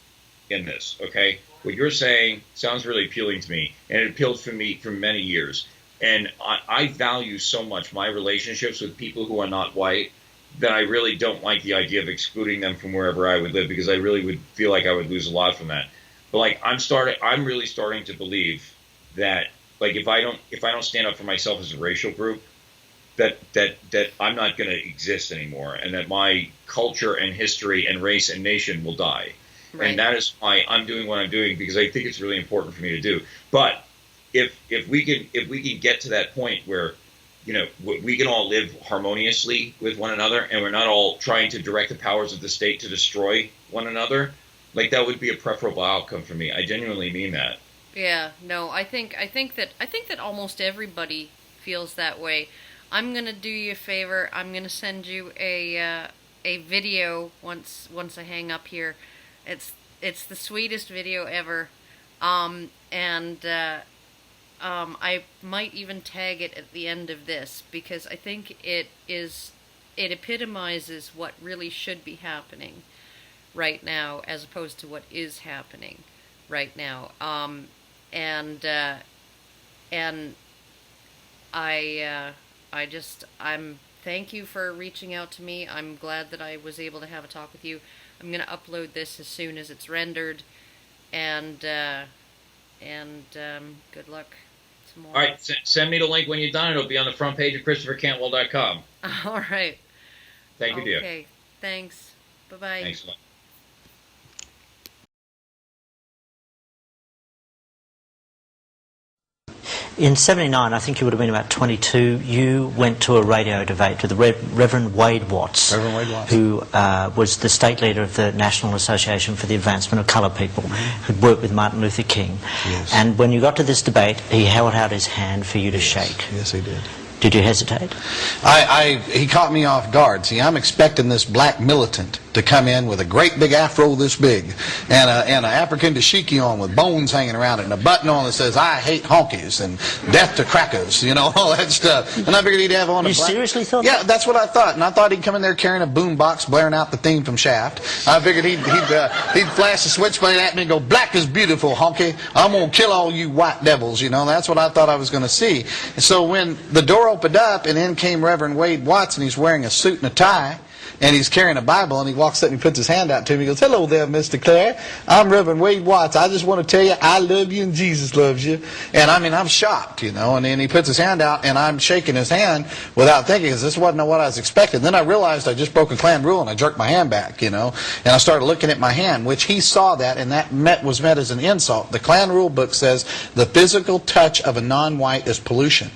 in this. Okay. What you're saying sounds really appealing to me, and it appealed for me for many years. And I value so much my relationships with people who are not white that I really don't like the idea of excluding them from wherever I would live, because I really would feel like I would lose a lot from that. But like, I'm really starting to believe that, like, if I don't stand up for myself as a racial group, that I'm not going to exist anymore, and that my culture and history and race and nation will die. Right. And that is why I'm doing what I'm doing, because I think it's really important for me to do. But if we can get to that point where, you know, we can all live harmoniously with one another, and we're not all trying to direct the powers of the state to destroy one another, like, that would be a preferable outcome for me. I genuinely mean that. Yeah, no, I think that almost everybody feels that way. I'm gonna do you a favor. I'm gonna send you a video once I hang up here. It's the sweetest video ever, and I might even tag it at the end of this, because I think it epitomizes what really should be happening right now, as opposed to what is happening. right now. And I'm thank you for reaching out to me. I'm glad that I was able to have a talk with you. I'm going to upload this as soon as it's rendered, and good luck tomorrow. All right, send me the link when you're done. It'll be on the front page of ChristopherCantwell.com. All right. Thank you, dear. Okay, thanks. Bye-bye. Thanks a lot. In '79, I think you would have been about 22, you went to a radio debate with the Reverend Wade Watts, who was the state leader of the National Association for the Advancement of Coloured People, who'd worked with Martin Luther King. Yes. And when you got to this debate, he held out his hand for you to shake. Yes, he did. Did you hesitate? He caught me off guard. See, I'm expecting this black militant to come in with a great big afro this big and an African dashiki on with bones hanging around it and a button on that says, "I hate honkies" and "death to crackers," you know, all that stuff. And I figured he'd have on a You seriously thought Yeah, that? that's what I thought. And I thought he'd come in there carrying a boom box blaring out the theme from Shaft. I figured he'd flash the switchblade at me and go, "Black is beautiful, honky. I'm going to kill all you white devils," you know. That's what I thought I was going to see. And so when the door opened up and in came Reverend Wade Watts, and he's wearing a suit and a tie, and he's carrying a Bible, and he walks up and he puts his hand out to me. He goes, "Hello there, Mr. Clare. I'm Reverend Wade Watts. I just want to tell you I love you and Jesus loves you." And I mean, I'm shocked, you know. And then he puts his hand out, and I'm shaking his hand without thinking, because this wasn't what I was expecting. Then I realized I just broke a Klan rule, and I jerked my hand back, you know. And I started looking at my hand, which he saw that, and that was met as an insult. The Klan rule book says the physical touch of a non-white is pollution.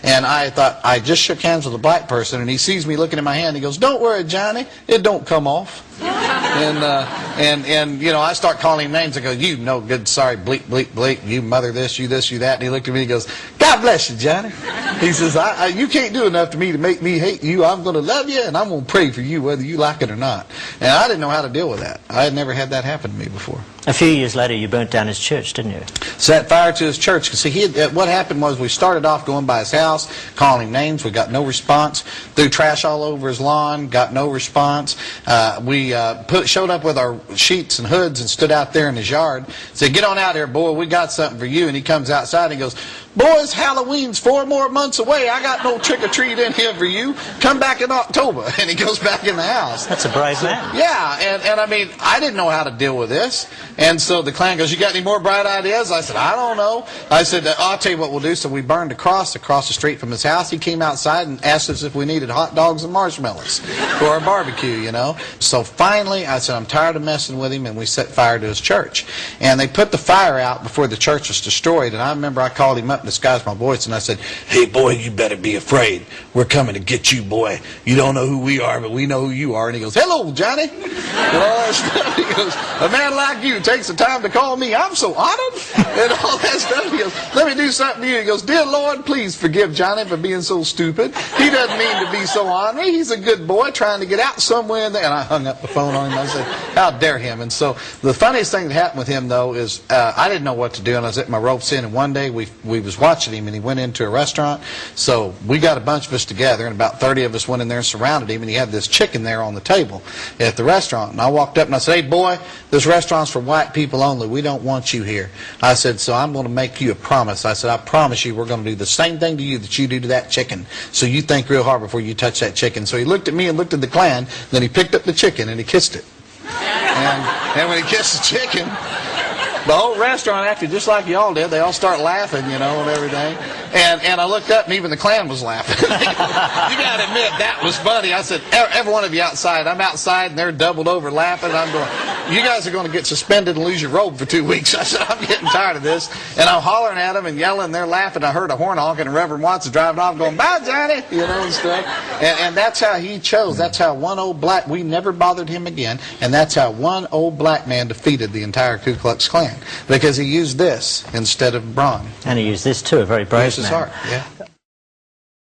And I thought, I just shook hands with a black person, and he sees me looking at my hand. He goes, "Don't worry, Johnny, it don't come off." And you know, I start calling him names. I go, "You no good, sorry, bleep, bleep, bleep, you mother this, you that." And he looked at me and he goes, "God bless you, Johnny." He says, you can't do enough to me to make me hate you. I'm going to love you, and I'm going to pray for you whether you like it or not." And I didn't know how to deal with that. I had never had that happen to me before. A few years later, you burnt down his church, didn't you? Set fire to his church. See, what happened was we started off going by his house, calling him names. We got no response. Threw trash all over his lawn. Got no response. We showed up with our sheets and hoods and stood out there in his yard. Said, "Get on out here, boy. We got something for you." And he comes outside and he goes, "Boys, Halloween's 4 more months away. I got no trick-or-treat in here for you. Come back in October." And he goes back in the house. That's a brave man. Yeah, and I mean, I didn't know how to deal with this. And so the Klan goes, "You got any more bright ideas?" I said, "I don't know." I said, "I'll tell you what we'll do." So we burned a cross across the street from his house. He came outside and asked us if we needed hot dogs and marshmallows for our barbecue, you know. So finally, I said, "I'm tired of messing with him," and we set fire to his church. And they put the fire out before the church was destroyed. And I remember I called him up and disguised my voice, and I said, "Hey, boy, you better be afraid. We're coming to get you, boy. You don't know who we are, but we know who you are." And he goes, "Hello, Johnny," and all that stuff. He goes, "A man like you takes the time to call me. I'm so honored," and all that stuff. He goes, "Let me do something to you." He goes, "Dear Lord, please forgive Johnny for being so stupid. He doesn't mean to be so ornery. He's a good boy trying to get out somewhere in there." And I hung up the phone on him. I said, "How dare him?" And so the funniest thing that happened with him, though, is I didn't know what to do, and I was at my ropes in, and one day we was watching him, and he went into a restaurant. So we got a bunch of us together, and about 30 of us went in there and surrounded him, and he had this chicken there on the table at the restaurant. And I walked up and I said, "Hey, boy, this restaurant's for white people only. We don't want you here." I said, "So I'm going to make you a promise." I said, "I promise you we're going to do the same thing to you that you do to that chicken. So you think real hard before you touch that chicken." So he looked at me and looked at the Klan, then he picked up the chicken and he kissed it. And when he kissed the chicken, the whole restaurant acted just like y'all did. They all start laughing, you know, and everything. And I looked up, and even the Klan was laughing. You got to admit, that was funny. I said, every one of you outside. I'm outside, and they're doubled over laughing. I'm going, "You guys are going to get suspended and lose your robe for 2 weeks." I said, "I'm getting tired of this." And I'm hollering at them and yelling, and they're laughing. I heard a horn honking, and Reverend Watts is driving off going, "Bye, Johnny," you know, and stuff. And that's how he chose. That's how one old black, we never bothered him again, and that's how one old black man defeated the entire Ku Klux Klan. Because he used this instead of brawn. And he used this too, a very brave man. Heart, yeah.